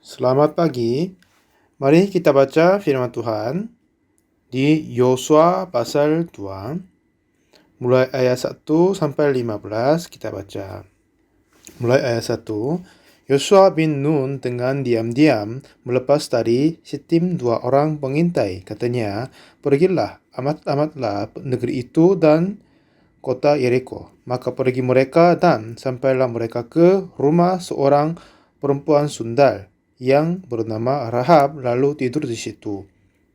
Selamat pagi. Mari kita baca firman Tuhan di Yosua pasal 2, mulai ayat 1 sampai 15 kita baca. Mulai ayat 1. Yosua bin Nun dengan diam-diam melepas dari Sitim 2 orang pengintai. Katanya, pergilah, amat-amatlah negeri itu dan kota Yeriko. Maka pergi mereka dan sampailah mereka ke rumah seorang perempuan sundal yang bernama Rahab, lalu tidur di situ.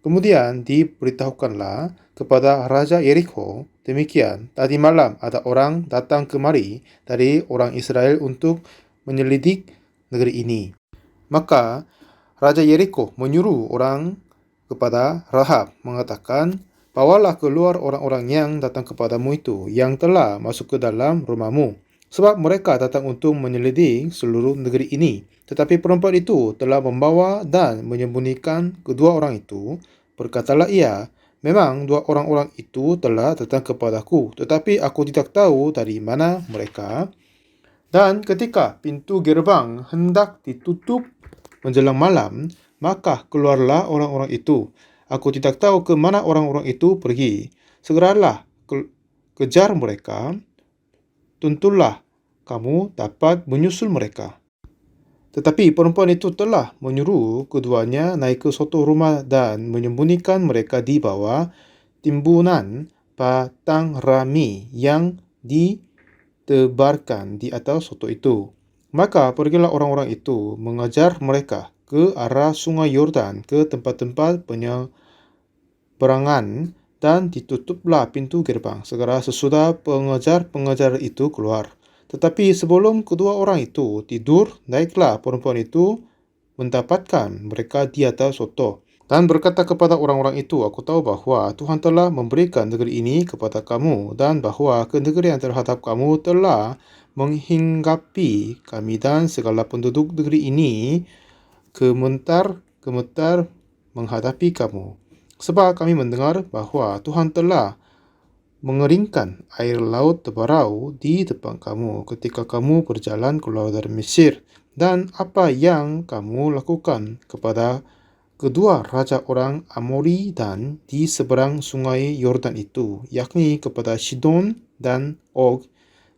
Kemudian diberitahukanlah kepada Raja Yeriko, demikian, tadi malam ada orang datang kemari dari orang Israel untuk menyelidik negeri ini. Maka Raja Yeriko menyuruh orang kepada Rahab mengatakan, bawalah keluar orang-orang yang datang kepadamu itu, yang telah masuk ke dalam rumahmu. Sebab mereka datang untuk menyelidik seluruh negeri ini. Tetapi perempuan itu telah membawa dan menyembunyikan kedua orang itu. Berkatalah ia, memang dua orang-orang itu telah datang kepadaku, tetapi aku tidak tahu dari mana mereka. Dan ketika pintu gerbang hendak ditutup menjelang malam, maka keluarlah orang-orang itu. Aku tidak tahu ke mana orang-orang itu pergi. Segeralah kejar mereka. Tentulah kamu dapat menyusul mereka. Tetapi perempuan itu telah menyuruh keduanya naik ke suatu rumah dan menyembunyikan mereka di bawah timbunan batang rami yang ditebarkan di atas soto itu. Maka pergilah orang-orang itu mengajar mereka ke arah sungai Yordan, ke tempat-tempat penyeberangan, dan ditutuplah pintu gerbang segera sesudah pengejar-pengejar itu keluar. Tetapi sebelum kedua orang itu tidur, naiklah perempuan itu mendapatkan mereka di atas soto, dan berkata kepada orang-orang itu, aku tahu bahwa Tuhan telah memberikan negeri ini kepada kamu, dan bahwa kenegerian terhadap kamu telah menghinggapi kami dan segala penduduk negeri ini gemetar menghadapi kamu. Sebab kami mendengar bahwa Tuhan telah mengeringkan air laut tebarau di depan kamu ketika kamu berjalan keluar dari Mesir, dan apa yang kamu lakukan kepada kedua raja orang Amori dan di seberang sungai Yordan itu, yakni kepada Sidon dan Og,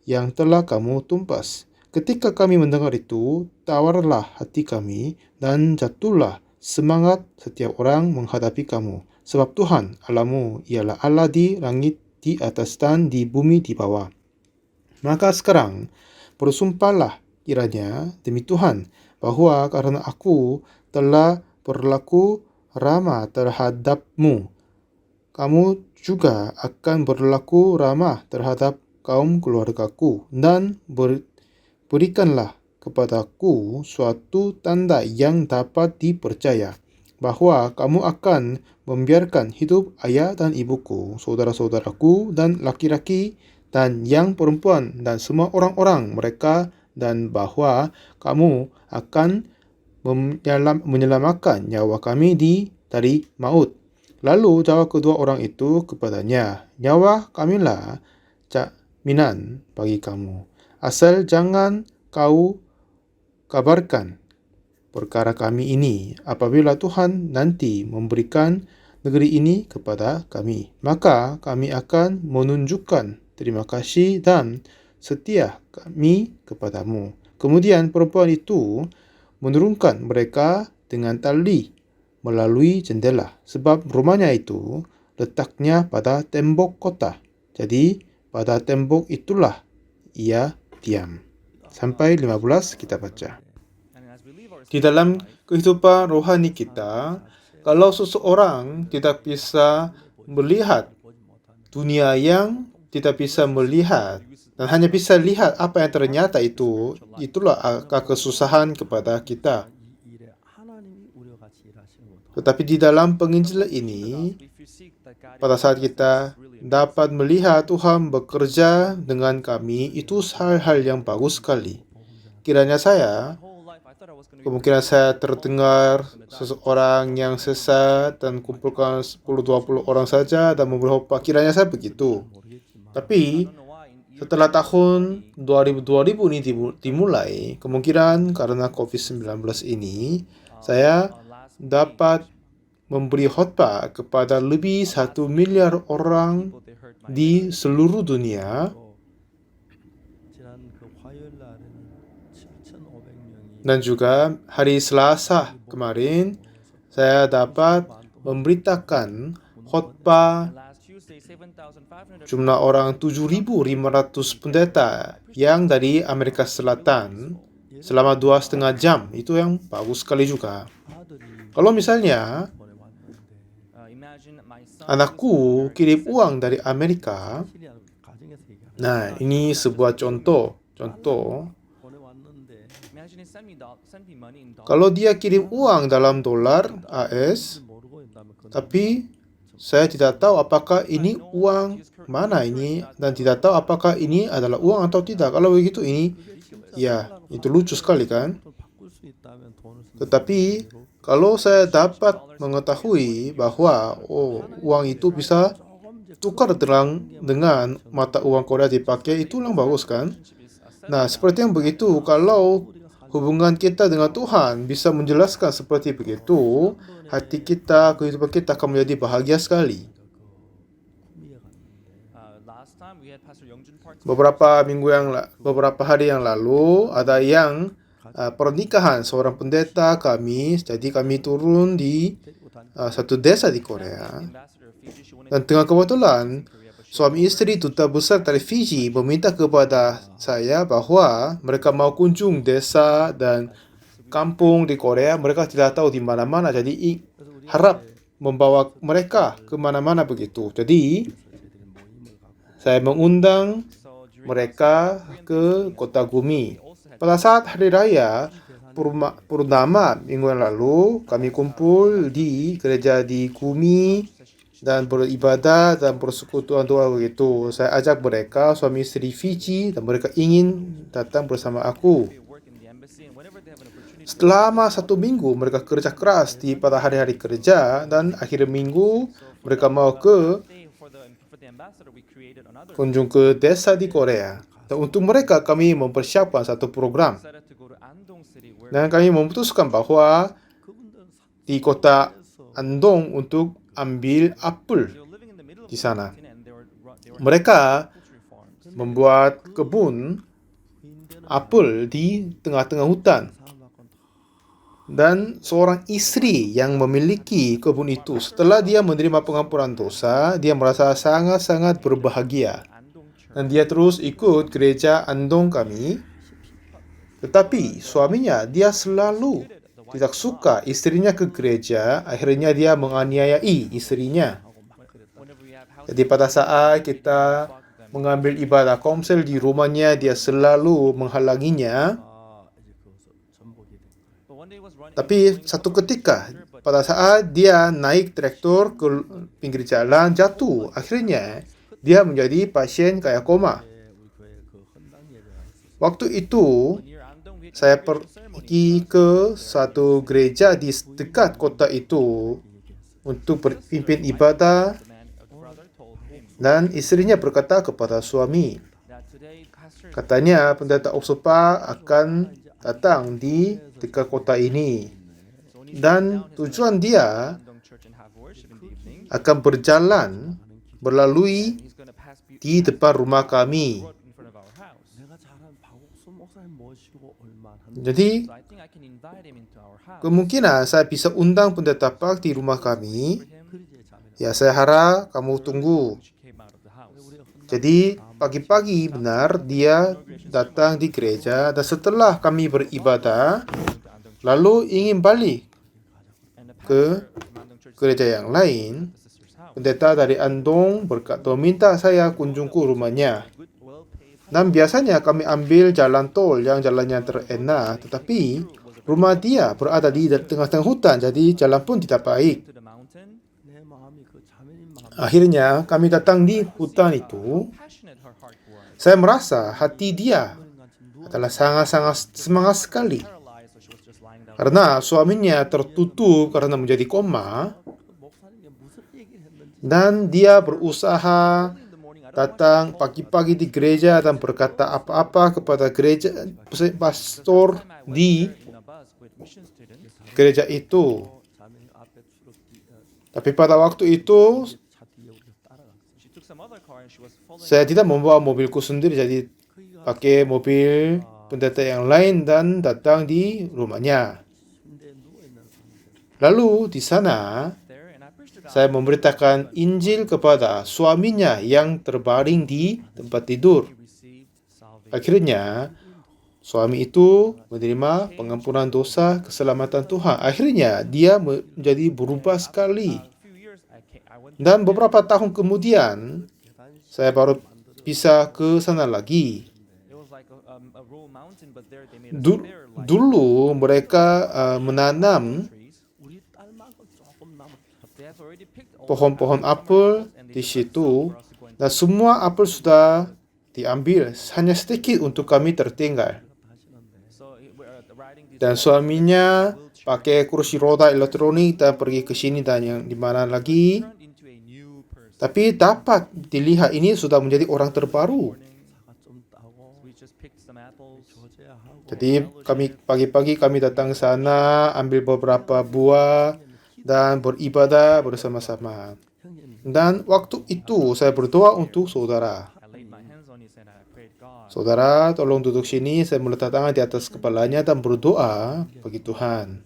yang telah kamu tumpas. Ketika kami mendengar itu, tawarlah hati kami dan jatuhlah semangat setiap orang menghadapi kamu. Sebab Tuhan Allahmu ialah Allah di langit di atas dan di bumi di bawah. Maka sekarang bersumpahlah kiranya demi Tuhan, bahwa karena aku telah berlaku ramah terhadapmu, kamu juga akan berlaku ramah terhadap kaum keluargaku, dan berikanlah kepadaku suatu tanda yang dapat dipercaya, bahwa kamu akan membiarkan hidup ayah dan ibuku, saudara-saudaraku dan laki-laki dan yang perempuan dan semua orang-orang mereka, dan bahwa kamu akan menyelamatkan nyawa kami dari maut. Lalu jawab kedua orang itu kepadanya, nyawa kamilah jaminan bagi kamu, asal jangan kau kabarkan perkara kami ini apabila Tuhan nanti memberikan negeri ini kepada kami. Maka kami akan menunjukkan terima kasih dan setia kami kepadamu. Kemudian perempuan itu menurunkan mereka dengan tali melalui jendela, sebab rumahnya itu letaknya pada tembok kota. Jadi pada tembok itulah ia diam. Sampai 15 kita baca. Di dalam kehidupan rohani kita, kalau seseorang tidak bisa melihat dunia yang tidak bisa melihat dan hanya bisa lihat apa yang ternyata itulah kesusahan kepada kita. Tetapi di dalam penginjilan ini, pada saat kita dapat melihat Tuhan bekerja dengan kami, itu hal-hal yang bagus sekali. Kemungkinan saya terdengar seseorang yang sesat dan kumpulkan 10-20 orang saja dan memberkhotbah. Kiranya saya begitu. Tapi Setelah tahun 2000 ini dimulai, kemungkinan karena COVID-19 ini, saya dapat memberi khotbah kepada lebih 1 miliar orang di seluruh dunia. Dan juga hari Selasa kemarin, saya dapat memberitakan khotbah jumlah orang 7.500 pendeta yang dari Amerika Selatan selama 2,5 jam. Itu yang bagus sekali juga. Kalau misalnya anakku kirim uang dari Amerika, nah ini sebuah contoh. Kalau dia kirim uang dalam dolar AS, tapi saya tidak tahu apakah ini uang mana ini, dan tidak tahu apakah ini adalah uang atau tidak. Kalau begitu ini, ya itu lucu sekali kan? Tetapi kalau saya dapat mengetahui bahwa uang itu bisa tukar dengan mata uang Korea dipakai, itu yang bagus kan? Nah, seperti yang begitu, kalau hubungan kita dengan Tuhan bisa menjelaskan seperti begitu, hati kita, kehidupan kita akan menjadi bahagia sekali. Beberapa hari yang lalu, ada yang pernikahan seorang pendeta kami, jadi kami turun di satu desa di Korea. Dan dengan kebetulan, suami istri duta besar dari Fiji meminta kepada saya bahwa mereka mau kunjung desa dan kampung di Korea. Mereka tidak tahu di mana-mana, jadi harap membawa mereka ke mana-mana begitu. Jadi, saya mengundang mereka ke Kota Gumi. Pada saat hari raya Purnama minggu yang lalu, kami kumpul di gereja di Gumi dan beribadah dan persekutuan doa begitu. Saya ajak mereka, suami istri Fiji, dan mereka ingin datang bersama aku. Selama 1 minggu mereka kerja keras pada hari-hari kerja, dan akhir minggu mereka mau kunjung ke desa di Korea. Dan untuk mereka kami mempersiapkan satu program. Dan kami memutuskan bahwa di kota Andong untuk ambil apel di sana. Mereka membuat kebun apel di tengah-tengah hutan. Dan seorang istri yang memiliki kebun itu, setelah dia menerima pengampunan dosa, dia merasa sangat-sangat berbahagia. Dan dia terus ikut gereja Andong kami. Tetapi suaminya, dia selalu tidak suka istrinya ke gereja, akhirnya dia menganiayai istrinya. Jadi pada saat kita mengambil ibadah komsel di rumahnya, dia selalu menghalanginya. Tapi satu ketika, pada saat dia naik traktor ke pinggir jalan, jatuh. Akhirnya, dia menjadi pasien kayak koma. Waktu itu, saya pergi ke satu gereja di dekat kota itu untuk berpimpin ibadah, dan istrinya berkata kepada suami, katanya pendeta Oksopa akan datang di dekat kota ini, dan tujuan dia akan berjalan melalui di depan rumah kami. Jadi, kemungkinan saya bisa undang pendeta Park di rumah kami. Ya, saya harap kamu tunggu. Jadi, pagi-pagi benar dia datang di gereja, dan setelah kami beribadah, lalu ingin balik ke gereja yang lain, pendeta dari Andong meminta saya kunjung ke rumahnya. Dan biasanya kami ambil jalan tol yang jalannya terenak, tetapi rumah dia berada di tengah-tengah hutan, jadi jalan pun tidak baik. Akhirnya kami datang di hutan itu. Saya merasa hati dia adalah sangat-sangat semangat sekali. Karena suaminya tertutup karena menjadi koma, dan dia berusaha datang pagi-pagi di gereja dan berkata apa-apa kepada pastor di gereja itu. Tapi pada waktu itu saya tidak membawa mobilku sendiri, jadi pakai mobil pendeta yang lain dan datang di rumahnya. Lalu di sana saya memberitakan Injil kepada suaminya yang terbaring di tempat tidur. Akhirnya suami itu menerima pengampunan dosa, keselamatan Tuhan. Akhirnya dia menjadi berubah sekali. Dan beberapa tahun kemudian saya baru bisa ke sana lagi. Dulu mereka menanam pohon-pohon apel di situ, dan semua apel sudah diambil, hanya sedikit untuk kami tertinggal. Dan suaminya pakai kursi roda elektronik dan pergi ke sini dan yang di mana lagi. Tapi dapat dilihat ini sudah menjadi orang terbaru. Jadi pagi-pagi kami datang ke sana, ambil beberapa buah dan beribadah bersama-sama. Dan waktu itu saya berdoa untuk saudara. Saudara, tolong duduk sini, saya meletak tangan di atas kepalanya dan berdoa bagi Tuhan.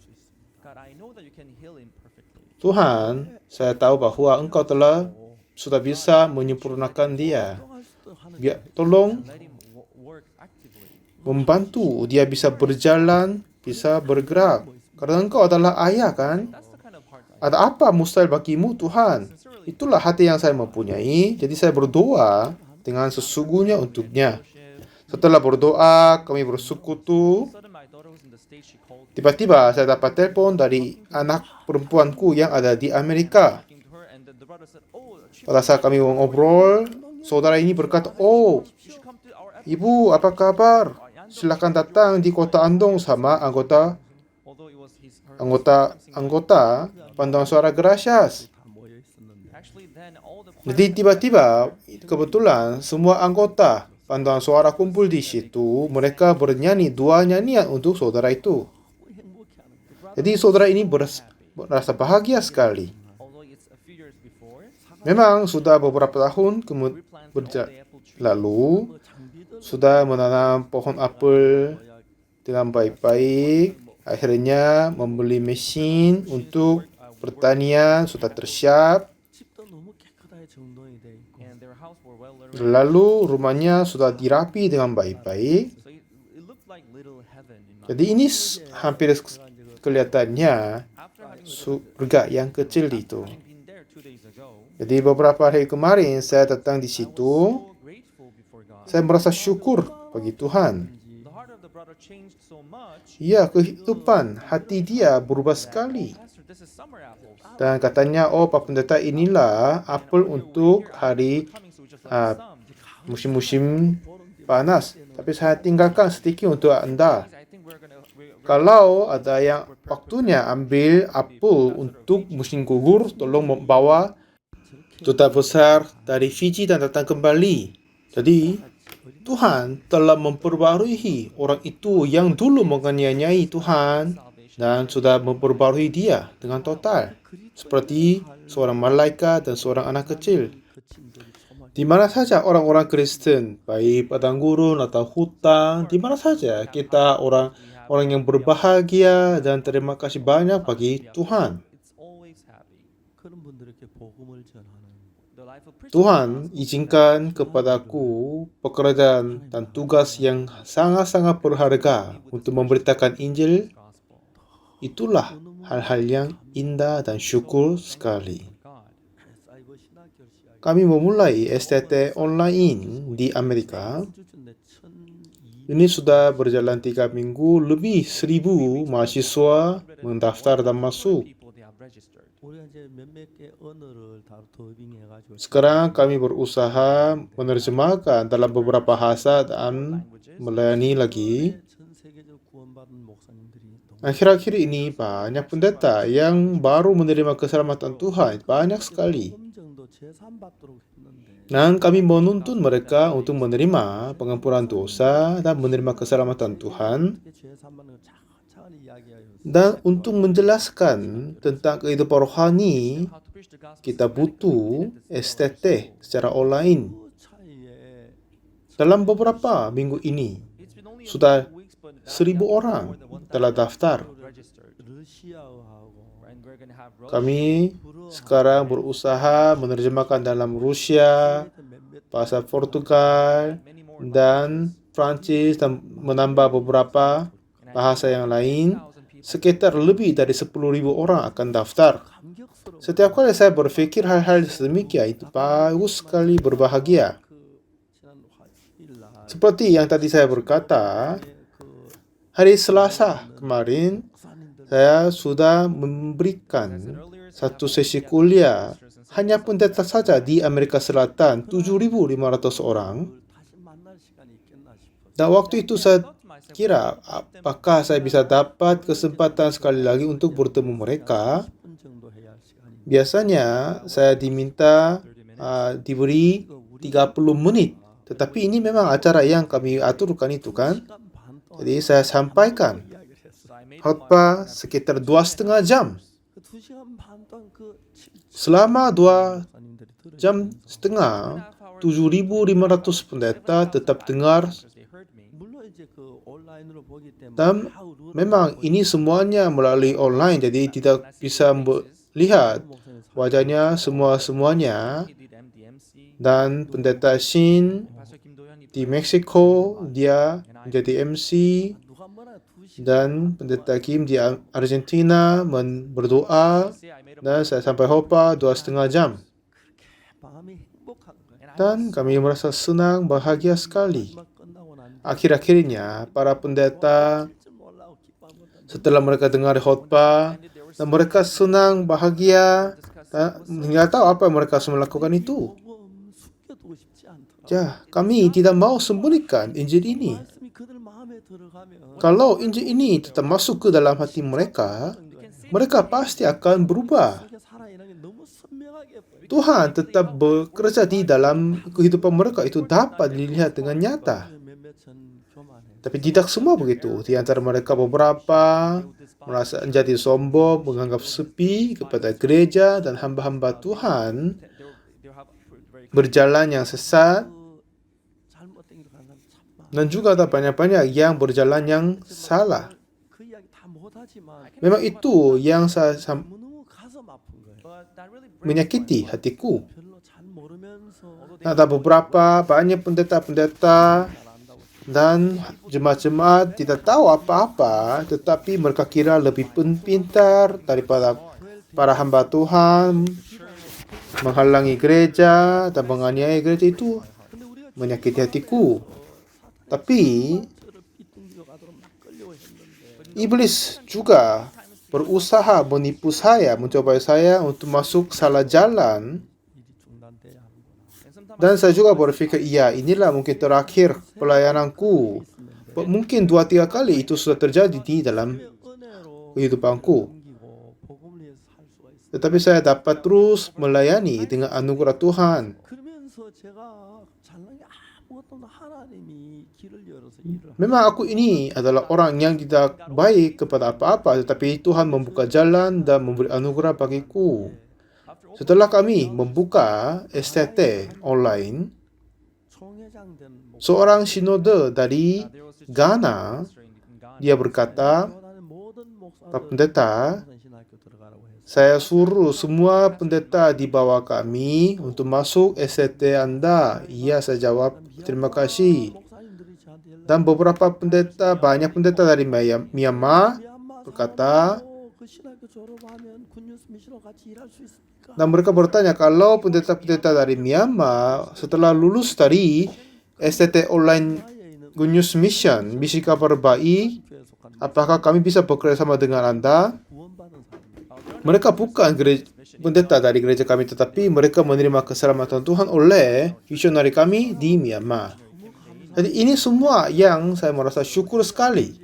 Tuhan, saya tahu bahwa Engkau sudah bisa menyempurnakan dia. Tolong membantu dia bisa berjalan, bisa bergerak. Karena Engkau adalah ayah, kan? Ada apa mustahil bagimu, Tuhan? Itulah hati yang saya mempunyai. Jadi saya berdoa dengan sesungguhnya untuknya. Setelah berdoa, kami bersekutu. Tiba-tiba saya dapat telepon dari anak perempuanku yang ada di Amerika. Pada saat kami ngobrol, saudara ini berkata, "Oh, Ibu, apa kabar? Silakan datang di kota Andong sama anggota Panduan Suara Gracias." Jadi tiba-tiba, kebetulan semua anggota Panduan Suara kumpul di situ. Mereka bernyanyi 2 nyanyian untuk saudara itu. Jadi saudara ini merasa bahagia sekali. Memang sudah beberapa tahun lalu sudah menanam pohon apel dengan baik-baik. Akhirnya membeli mesin untuk pertanian, sudah tersiap. Lalu rumahnya sudah dirapi dengan baik-baik. Jadi ini hampir kelihatannya surga yang kecil itu. Jadi beberapa hari kemarin saya datang di situ. Saya merasa syukur bagi Tuhan. Ya, kehidupan hati dia berubah sekali. Dan katanya, "Oh, Pak Pendeta, inilah apel untuk hari musim-musim panas. Tapi saya tinggalkan sedikit untuk Anda. Kalau ada yang waktunya ambil apel untuk musim gugur, tolong membawa duta besar dari Fiji dan datang kembali." Jadi Tuhan telah memperbarui orang itu yang dulu menganiayai Tuhan dan sudah memperbarui dia dengan total, seperti seorang malaikat dan seorang anak kecil. Di mana saja orang-orang Kristen, baik padang gurun atau hutan, di mana saja kita orang yang berbahagia dan terima kasih banyak bagi Tuhan. Tuhan izinkan kepadaku pekerjaan dan tugas yang sangat-sangat berharga untuk memberitakan Injil. Itulah hal-hal yang indah dan syukur sekali. Kami memulai STT online di Amerika. Ini sudah berjalan 3 minggu, lebih 1.000 mahasiswa mendaftar dan masuk. Sekarang kami berusaha menerjemahkan dalam beberapa bahasa dan melayani lagi. Akhir-akhir ini banyak pendeta yang baru menerima keselamatan Tuhan, banyak sekali. Dan kami menuntun mereka untuk menerima pengampunan dosa dan menerima keselamatan Tuhan. Dan untuk menjelaskan tentang kehidupan rohani, kita butuh STT secara online. Dalam beberapa minggu ini, sudah 1.000 orang telah daftar. Kami sekarang berusaha menerjemahkan dalam Rusia, bahasa Portugal, dan Prancis, dan menambah beberapa bahasa yang lain. Sekitar lebih dari 10.000 orang akan daftar. Setiap kali saya berpikir hal-hal sedemikian, itu bagus sekali, berbahagia. Seperti yang tadi saya berkata, hari Selasa kemarin, saya sudah memberikan satu sesi kuliah hanya pendeta saja di Amerika Selatan, 7.500 orang. Dan waktu itu saya kira, apakah saya bisa dapat kesempatan sekali lagi untuk bertemu mereka? Biasanya saya diminta diberi 30 menit. Tetapi ini memang acara yang kami aturkan itu kan. Jadi saya sampaikan khotbah sekitar 2,5 jam. Selama 2,5 jam, 7.500 pendeta tetap dengar. Dan memang ini semuanya melalui online, jadi tidak bisa melihat wajahnya semuanya. Dan pendeta Shin di Meksiko, dia menjadi MC. Dan pendeta Kim di Argentina berdoa. Dan saya sampai khotbah 2,5 jam. Dan kami merasa senang, bahagia sekali. Akhir-akhirnya, para pendeta, setelah mereka dengar khotbah, dan mereka senang, bahagia, nggak tahu apa yang mereka harus melakukan itu. Ya, kami tidak mau sembunyikan Injil ini. Kalau Injil ini tetap masuk ke dalam hati mereka, mereka pasti akan berubah. Tuhan tetap bekerja di dalam kehidupan mereka, itu dapat dilihat dengan nyata. Tapi tidak semua begitu. Di antara mereka beberapa merasa menjadi sombong, menganggap sepi kepada gereja dan hamba-hamba Tuhan, berjalan yang sesat, dan juga ada banyak-banyak yang berjalan yang salah. Memang itu yang saya menyakiti hatiku. Ada beberapa banyak pendeta-pendeta dan jemaat-jemaat tidak tahu apa-apa, tetapi mereka kira lebih pintar daripada para hamba Tuhan, menghalangi gereja dan menganiaya gereja. Itu menyakiti hatiku. Tapi iblis juga berusaha menipu saya, mencoba saya untuk masuk salah jalan. Dan saya juga berpikir, iya, inilah mungkin terakhir pelayananku. Mungkin 2-3 kali itu sudah terjadi di dalam kehidupanku. Tetapi saya dapat terus melayani dengan anugerah Tuhan. Memang aku ini adalah orang yang tidak baik kepada apa-apa, tetapi Tuhan membuka jalan dan memberi anugerah bagiku. Setelah kami membuka STT online, seorang sinode dari Ghana, dia berkata, Pak Pendeta, saya suruh semua pendeta di bawah kami untuk masuk STT Anda. Iya, saya jawab, terima kasih. Dan beberapa pendeta, banyak pendeta dari Myanmar berkata, dan mereka bertanya, kalau pendeta-pendeta dari Myanmar setelah lulus dari STT Online Good News Mission, misi kabar baik, apakah kami bisa bekerja sama dengan Anda? Mereka bukan pendeta dari gereja kami, tetapi mereka menerima keselamatan Tuhan oleh misionari kami di Myanmar. Jadi ini semua yang saya merasa syukur sekali.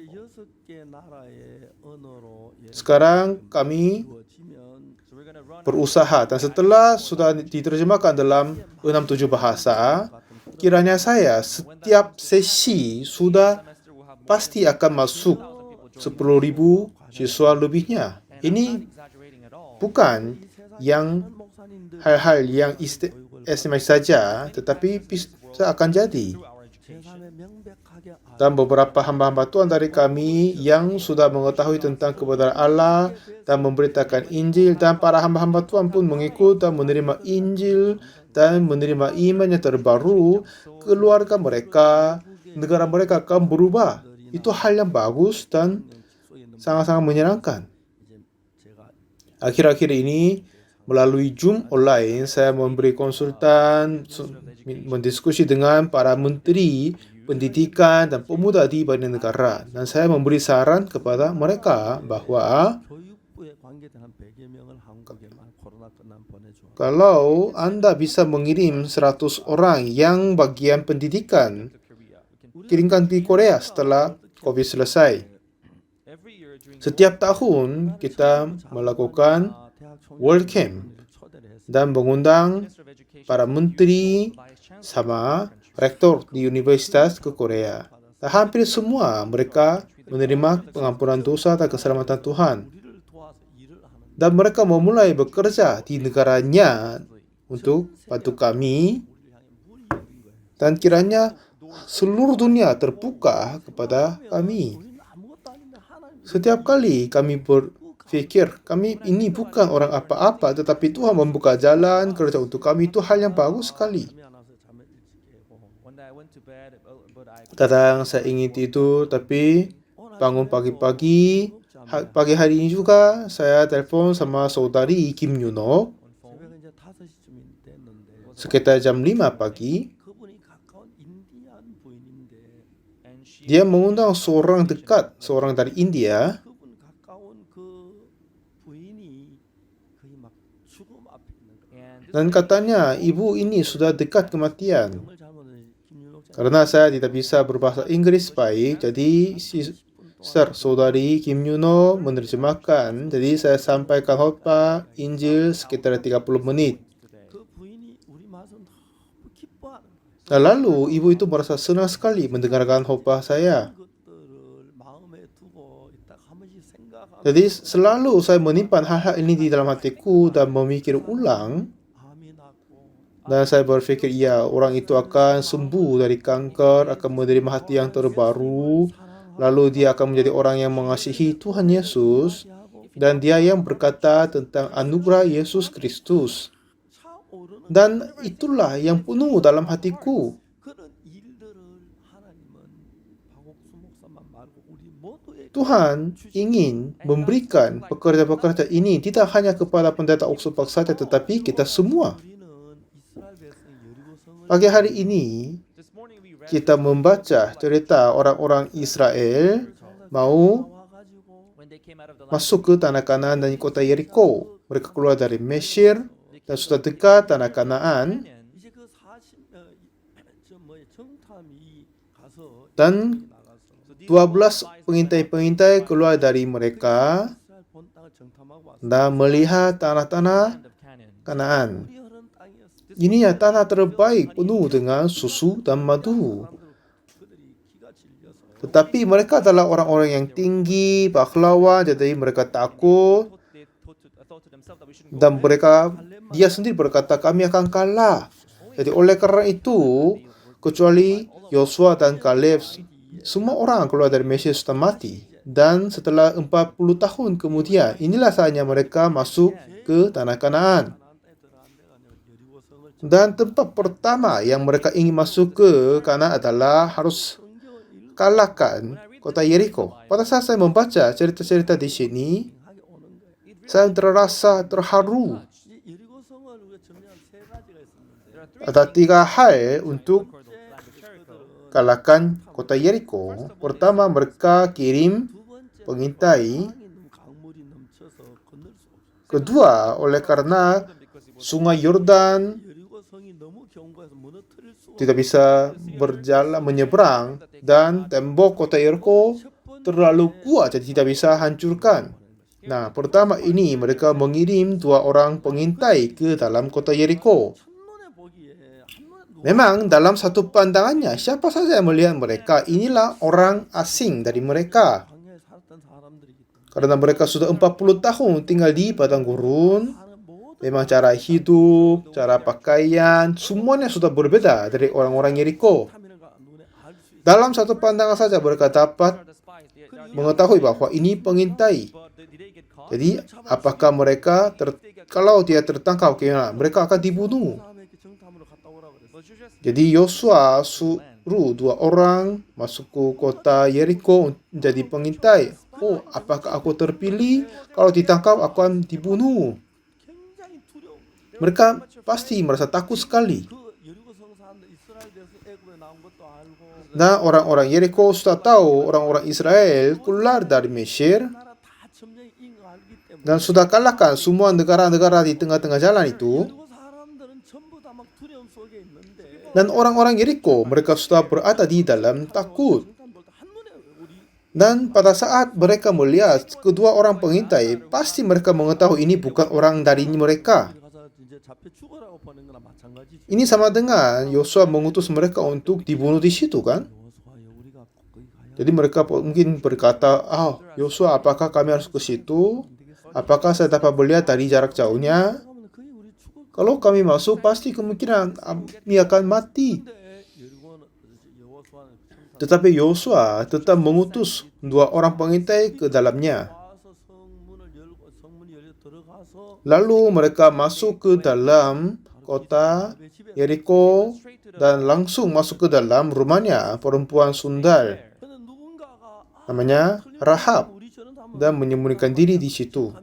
Sekarang kami berusaha. Dan setelah sudah diterjemahkan dalam 6-7 bahasa, kiranya saya setiap sesi sudah pasti akan masuk 10.000 siswa lebihnya. Ini bukan yang hal-hal yang estimasi saja, tetapi bisa akan jadi. Dan beberapa hamba-hamba Tuhan dari kami yang sudah mengetahui tentang kebenaran Allah dan memberitakan Injil, dan para hamba-hamba Tuhan pun mengikut dan menerima Injil dan menerima iman yang terbaru, keluarga mereka, negara mereka akan berubah. Itu hal yang bagus dan sangat-sangat menyenangkan. Akhir-akhir ini, melalui Zoom online, saya memberi konsultan, mendiskusi dengan para menteri pendidikan dan pemuda di banyak negara. Dan saya memberi saran kepada mereka bahwa kalau Anda bisa mengirim 100 orang yang bagian pendidikan, kirimkan di Korea setelah COVID selesai. Setiap tahun kita melakukan World Camp dan mengundang para menteri sama rektor di universitas ke Korea. Dan hampir semua mereka menerima pengampunan dosa dan keselamatan Tuhan. Dan mereka memulai bekerja di negaranya untuk bantu kami. Dan kiranya seluruh dunia terbuka kepada kami. Setiap kali kami berpikir, kami ini bukan orang apa-apa, tetapi Tuhan membuka jalan kerja untuk kami, itu hal yang bagus sekali. Kadang saya ingin tidur, tapi bangun pagi-pagi. Pagi hari ini juga saya telepon sama saudari Kim Yunok sekitar jam 5 pagi. Dia mengundang seorang dekat, seorang dari India. Dan katanya ibu ini sudah dekat kematian. Karena saya tidak bisa berbahasa Inggris baik, jadi saudari Kim Yuno menerjemahkan. Jadi saya sampaikan khotbah Injil sekitar 30 menit. Dan lalu ibu itu merasa senang sekali mendengarkan khotbah saya. Jadi selalu saya menyimpan hal-hal ini di dalam hatiku dan memikir ulang. Dan saya berpikir, ya, orang itu akan sembuh dari kanker, akan menerima hati yang terbaru. Lalu dia akan menjadi orang yang mengasihi Tuhan Yesus. Dan dia yang berkata tentang anugerah Yesus Kristus. Dan itulah yang penuh dalam hatiku. Tuhan ingin memberikan pekerja-pekerja ini tidak hanya kepada pendeta Oxford saja, tetapi kita semua. Pagi hari ini, kita membaca cerita orang-orang Israel mau masuk ke tanah Kanaan dan kota Yeriko. Mereka keluar dari Mesir dan sudah dekat tanah Kanaan. Dan 12 pengintai-pengintai keluar dari mereka dan melihat tanah-tanah Kanaan. Ini ya tanah terbaik, penuh dengan susu dan madu. Tetapi mereka adalah orang-orang yang tinggi, pahlawan, jadi mereka takut. Dan dia sendiri berkata, kami akan kalah. Jadi oleh karena itu, kecuali Yosua dan Kaleb, semua orang keluar dari Mesir sudah mati. Dan setelah 40 tahun kemudian, inilah saatnya mereka masuk ke tanah Kanaan. Dan tempat pertama yang mereka ingin masuk ke Kanaan adalah harus kalahkan kota Yeriko. Pada saat saya membaca cerita-cerita di sini, saya terasa terharu. Ada 3 hal untuk kalahkan kota Yeriko. Pertama, mereka kirim pengintai. Kedua, oleh karena sungai Yordan tidak bisa berjalan menyeberang dan tembok kota Yeriko terlalu kuat, jadi tidak bisa hancurkan. Nah, pertama ini mereka mengirim 2 orang pengintai ke dalam kota Yeriko. Memang dalam satu pandangannya, siapa saja yang melihat mereka, inilah orang asing dari mereka. Karena mereka sudah 40 tahun tinggal di padang gurun, memang cara hidup, cara pakaian, semuanya sudah berbeda dari orang-orang Yeriko. Dalam satu pandangan saja mereka dapat mengetahui bahwa ini pengintai. Jadi, apakah mereka kalau dia tertangkap, mereka akan dibunuh. Jadi Yosua suruh 2 orang masuk ke kota Yeriko menjadi pengintai. Oh, apakah aku terpilih? Kalau ditangkap, aku akan dibunuh. Mereka pasti merasa takut sekali. Nah, orang-orang Yeriko sudah tahu orang-orang Israel keluar dari Mesir dan sudah kalahkan semua negara-negara di tengah-tengah jalan itu. Dan orang-orang Yeriko, mereka sudah berada di dalam takut. Dan pada saat mereka melihat kedua orang pengintai, pasti mereka mengetahui ini bukan orang dari mereka. Ini sama dengan Yosua mengutus mereka untuk dibunuh di situ, kan? Jadi mereka mungkin berkata, Yosua, apakah kami harus ke situ? Apakah saya dapat melihat dari jarak jauhnya? Kalau kami masuk, pasti kemungkinan kami akan mati. Tetapi Yosua tetap mengutus 2 orang pengintai ke dalamnya. Lalu mereka masuk ke dalam kota Yeriko dan langsung masuk ke dalam rumahnya perempuan sundal. Namanya Rahab, dan menyembunyikan diri di situ.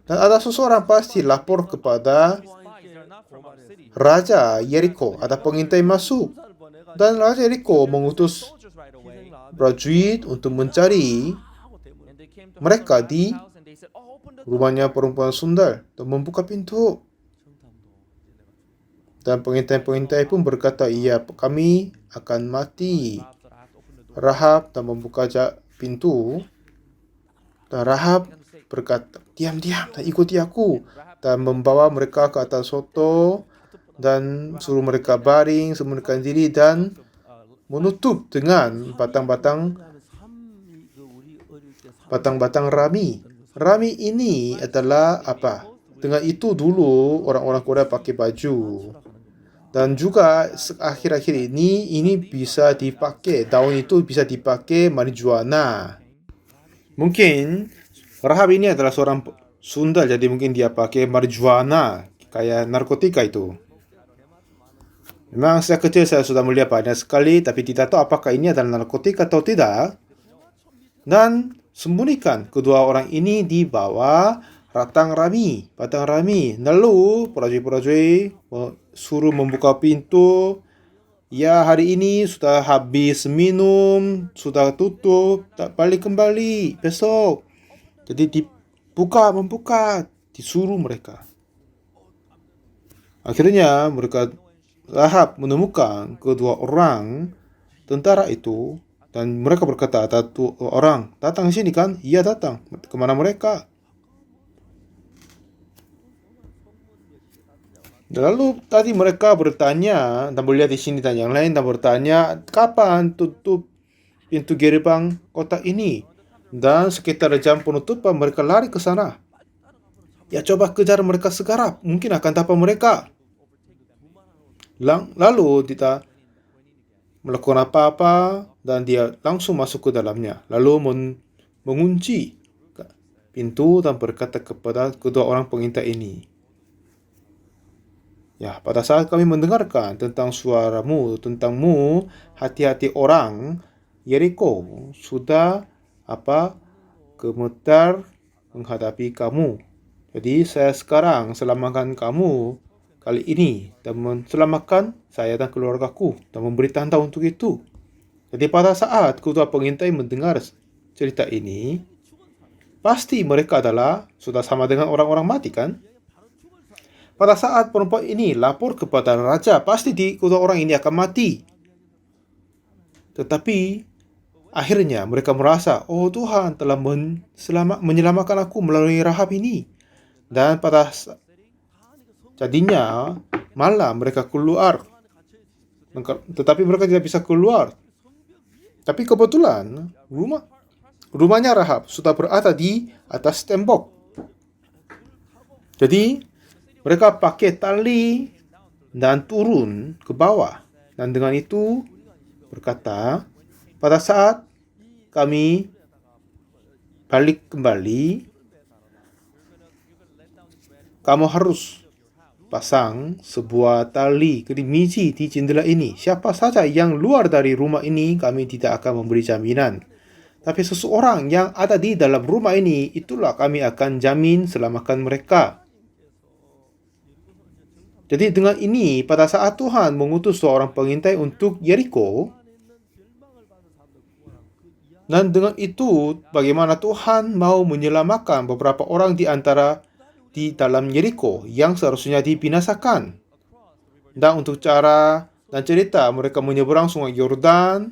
Dan ada seseorang pasti lapor kepada Raja Yeriko, ada pengintai masuk. Dan Raja Yeriko mengutus prajurit untuk mencari mereka di rumahnya perempuan sundal dan membuka pintu. Dan pengintai-pengintai pun berkata, iya, kami akan mati. Rahab dan membuka pintu. Dan Rahab berkata, diam-diam dan ikuti aku. Dan membawa mereka ke atas soto dan suruh mereka baring, sembunyikan diri dan menutup dengan batang-batang rami. Rami ini adalah apa? Dengan itu dulu orang-orang Korea pakai baju. Dan juga akhir-akhir ini bisa dipakai, daun itu bisa dipakai marijuana. Mungkin Rahab ini adalah seorang sundal, jadi mungkin dia pakai marijuana, kayak narkotika itu. Memang sejak kecil saya sudah melihat banyak sekali, tapi tidak tahu apakah ini adalah narkotika atau tidak. Dan sembunyikan kedua orang ini di bawah batang rami. Lalu prajurit suruh membuka pintu. Ya, hari ini sudah habis minum, sudah tutup, tak balik kembali besok. Jadi membuka, disuruh mereka. Akhirnya mereka Rahab menemukan kedua orang tentara itu dan mereka berkata, ada 2 orang datang ke sini kan? Iya, datang. Kemana mereka? Lalu tadi mereka bertanya, dan boleh lihat di sini dan yang lain, dan bertanya, kapan tutup pintu gerbang kota ini? Dan sekitar jam penutupan mereka lari ke sana. Ya, coba kejar mereka sekarang, mungkin akan dapat mereka. Lalu dia melakukan apa-apa dan dia langsung masuk ke dalamnya. Lalu mengunci pintu dan berkata kepada kedua orang pengintai ini, ya, pada saat kami mendengarkan tentang suaramu, tentangmu, hati-hati orang Yeriko sudah gemetar menghadapi kamu. Jadi saya sekarang selamatkan kamu kali ini dan selamatkan saya dan keluargaku dan memberi tanda untuk itu. Jadi pada saat kedua pengintai mendengar cerita ini, pasti mereka sudah sama dengan orang-orang mati, kan? Pada saat perempuan ini lapor kepada raja, pasti kedua orang ini akan mati. Tetapi akhirnya mereka merasa, oh Tuhan telah menyelamatkan aku melalui Rahab ini. Dan jadinya malah mereka keluar. Tetapi mereka tidak bisa keluar. Tapi kebetulan rumahnya Rahab sudah berada di atas tembok. Jadi mereka pakai tali dan turun ke bawah. Dan dengan itu berkata, pada saat kami balik kembali, kamu harus pasang sebuah tali kerimisi di jendela ini. Siapa saja yang luar dari rumah ini, kami tidak akan memberi jaminan. Tapi seseorang yang ada di dalam rumah ini, itulah kami akan jamin selamatkan mereka. Jadi dengan ini, pada saat Tuhan mengutus seorang pengintai untuk Yeriko, dan dengan itu, bagaimana Tuhan mau menyelamatkan beberapa orang di dalam Yeriko yang seharusnya dibinasakan. Dan untuk cara dan cerita mereka menyeberang sungai Yordan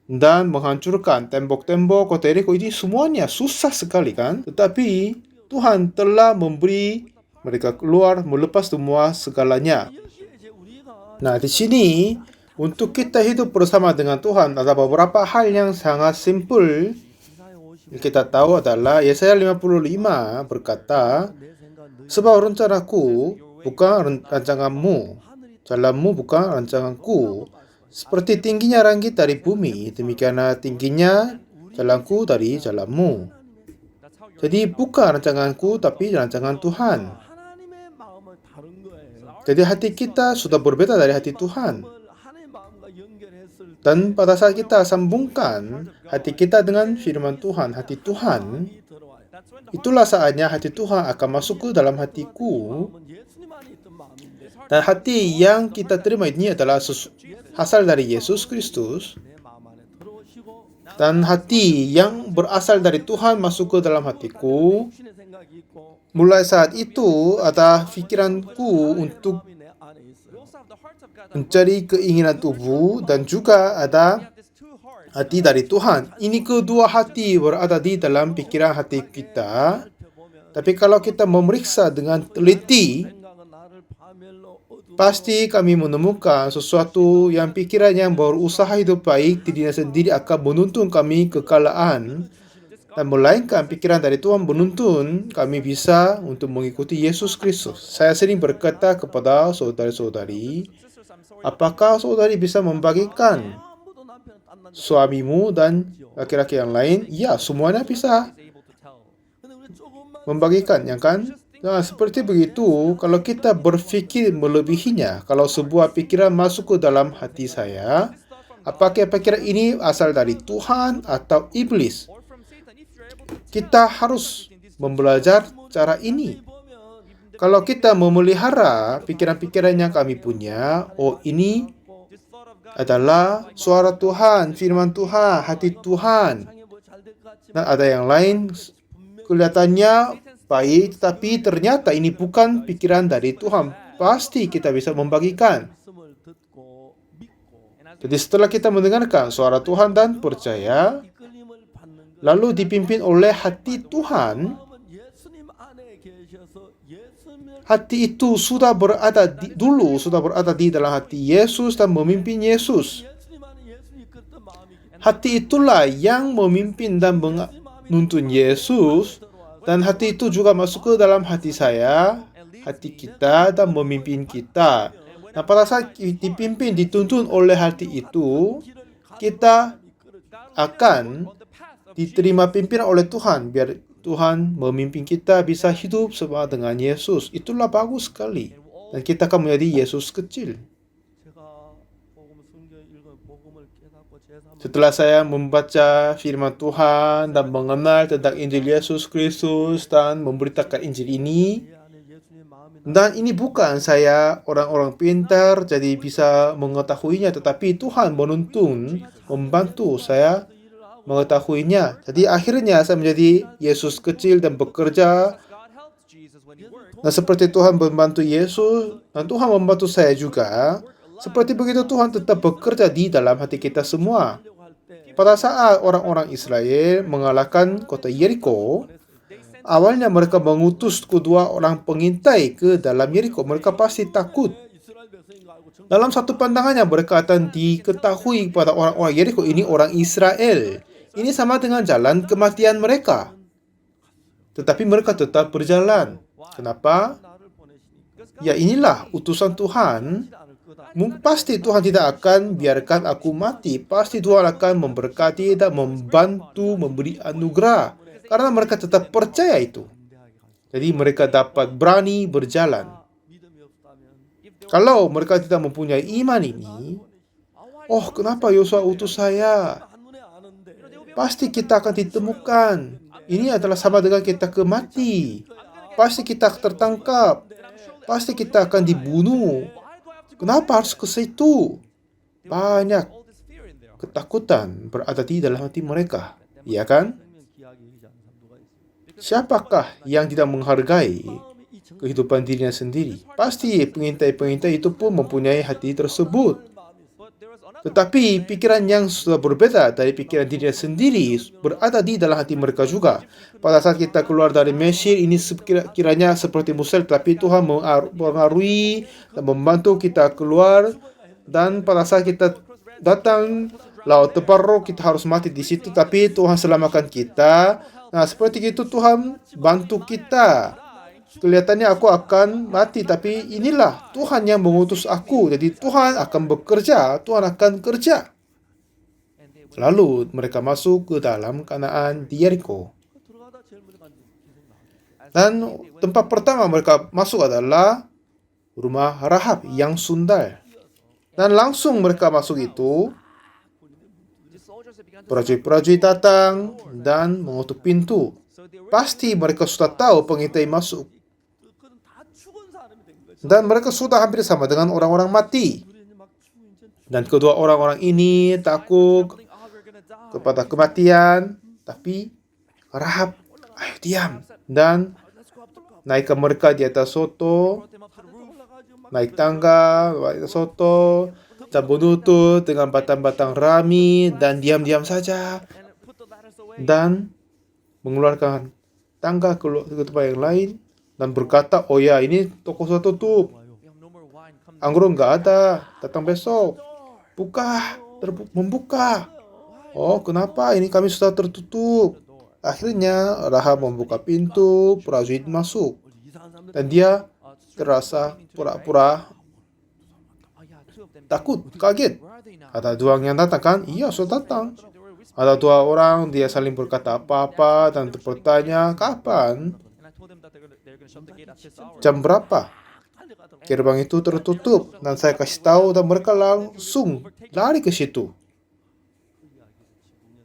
dan menghancurkan tembok-tembok kota Yeriko ini semuanya susah sekali kan? Tetapi Tuhan telah memberi mereka keluar melepas semua segalanya. Nah, di sini untuk kita hidup bersama dengan Tuhan ada beberapa hal yang sangat simpel. Yang kita tahu adalah Yesaya 55 berkata, sebab rencanaku bukan rancanganmu, jalanmu bukan rancanganku. Seperti tingginya langit dari bumi, demikianlah tingginya jalanku dari jalanmu. Jadi bukan rancanganku, tapi rancangan Tuhan. Jadi hati kita sudah berbeda dari hati Tuhan. Dan pada saat kita sambungkan hati kita dengan firman Tuhan, hati Tuhan, itulah saatnya hati Tuhan akan masuk ke dalam hatiku. Dan hati yang kita terima ini adalah asal dari Yesus Kristus. Dan hati yang berasal dari Tuhan masuk ke dalam hatiku. Mulai saat itu ada pikiranku untuk mencari keinginan tubuh dan juga ada hati dari Tuhan. Ini kedua hati berada di dalam pikiran hati kita. Tapi kalau kita memeriksa dengan teliti, pasti kami menemukan sesuatu yang pikiran yang berusaha hidup baik dirinya sendiri akan menuntun kami kekalahan. Dan melainkan pikiran dari Tuhan menuntun kami bisa untuk mengikuti Yesus Kristus. Saya sering berkata kepada saudari-saudari, apakah saudari bisa membagikan suamimu dan laki-laki yang lain? Ya, semuanya bisa membagikan, ya kan? Nah, seperti begitu, kalau kita berfikir melebihinya, kalau sebuah pikiran masuk ke dalam hati saya, apakah pikiran ini asal dari Tuhan atau iblis? Kita harus belajar cara ini. Kalau kita memelihara pikiran-pikiran yang kami punya, oh ini adalah suara Tuhan, firman Tuhan, hati Tuhan. Dan ada yang lain kelihatannya baik, tetapi ternyata ini bukan pikiran dari Tuhan. Pasti kita bisa membagikan. Jadi setelah kita mendengarkan suara Tuhan dan percaya, lalu dipimpin oleh hati Tuhan, hati itu sudah berada di dalam hati Yesus dan memimpin Yesus. Hati itulah yang memimpin dan menuntun Yesus, dan hati itu juga masuk ke dalam hati saya, hati kita, dan memimpin kita. Nah, pada saat dipimpin, dituntun oleh hati itu, kita akan diterima pimpinan oleh Tuhan, biar Tuhan memimpin kita bisa hidup sama dengan Yesus. Itulah bagus sekali. Dan kita akan menjadi Yesus kecil. Setelah saya membaca firman Tuhan dan mengenal tentang Injil Yesus Kristus dan memberitakan Injil ini, dan ini bukan saya orang-orang pintar jadi bisa mengetahuinya, tetapi Tuhan menuntun, membantu saya mengetahuinya. Jadi akhirnya saya menjadi Yesus kecil dan bekerja. Dan seperti Tuhan membantu Yesus, dan Tuhan membantu saya juga. Seperti begitu Tuhan tetap bekerja di dalam hati kita semua. Pada saat orang-orang Israel mengalahkan kota Yeriko, awalnya mereka mengutus kedua orang pengintai ke dalam Yeriko. Mereka pasti takut. Dalam satu pandangannya mereka akan diketahui pada orang-orang Yeriko ini orang Israel. Ini sama dengan jalan kematian mereka. Tetapi mereka tetap berjalan. Kenapa? Ya inilah utusan Tuhan. Pasti Tuhan tidak akan biarkan aku mati. Pasti Tuhan akan memberkati dan membantu, memberi anugerah. Karena mereka tetap percaya itu. Jadi mereka dapat berani berjalan. Kalau mereka tidak mempunyai iman ini, oh kenapa Yosua utus saya? Pasti kita akan ditemukan. Ini adalah sama dengan kita ke mati. Pasti kita tertangkap. Pasti kita akan dibunuh. Kenapa harus ke situ? Banyak ketakutan berada di dalam hati mereka. Iya kan? Siapakah yang tidak menghargai kehidupan dirinya sendiri? Pasti pengintai-pengintai itu pun mempunyai hati tersebut. Tetapi pikiran yang sudah berbeda dari pikiran dirinya sendiri berada di dalam hati mereka juga. Pada saat kita keluar dari Mesir, ini kiranya seperti Musa, tapi Tuhan mengaruhi dan membantu kita keluar. Dan pada saat kita datang Laut Tebarro, kita harus mati di situ, tapi Tuhan selamatkan kita. Nah, seperti itu Tuhan bantu kita. Kelihatannya aku akan mati, tapi inilah Tuhan yang mengutus aku. Jadi Tuhan akan bekerja, Tuhan akan kerja. Lalu mereka masuk ke dalam Kanaan di Yeriko. Dan tempat pertama mereka masuk adalah rumah Rahab yang sundal. Dan langsung mereka masuk itu, prajurit-prajurit datang dan mengutuk pintu. Pasti mereka sudah tahu pengintai masuk. Dan mereka sudah hampir sama dengan orang-orang mati. Dan kedua orang-orang ini takut kepada kematian. Tapi Rahab, ayo diam. Dan naikkan mereka di atas soto. Naik tangga, naik soto. Dan menutup dengan batang-batang rami. Dan diam-diam saja. Dan mengeluarkan tangga ke tempat yang lain. Dan berkata, oh ya ini toko sudah tutup. Anggur nggak ada, datang besok. Buka, membuka. Oh kenapa ini kami sudah tertutup. Akhirnya Rahab membuka pintu, prajurit masuk. Dan dia terasa pura-pura takut, kaget. Ada dua yang datang kan? Iya sudah datang. Ada dua orang, dia saling berkata apa-apa dan bertanya, kapan? Jam berapa? Gerbang itu tertutup dan saya kasih tahu dan mereka langsung lari ke situ.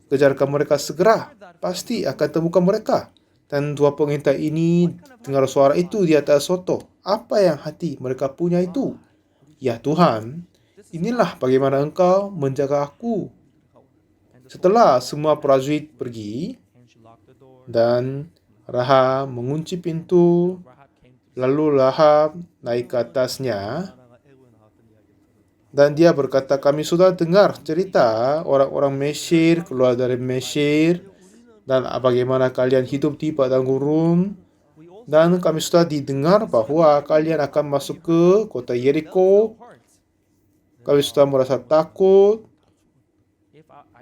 Kejarkan mereka segera, pasti akan temukan mereka. Dan dua pengintai ini dengar suara itu di atas soto. Apa yang hati mereka punya itu? Ya Tuhan, inilah bagaimana Engkau menjaga aku. Setelah semua prajurit pergi dan Rahab mengunci pintu, lalu Rahab naik ke atasnya dan dia berkata, kami sudah dengar cerita orang-orang Mesir keluar dari Mesir dan bagaimana kalian hidup di padang gurun, dan kami sudah didengar bahwa kalian akan masuk ke kota Yeriko. Kami sudah merasa takut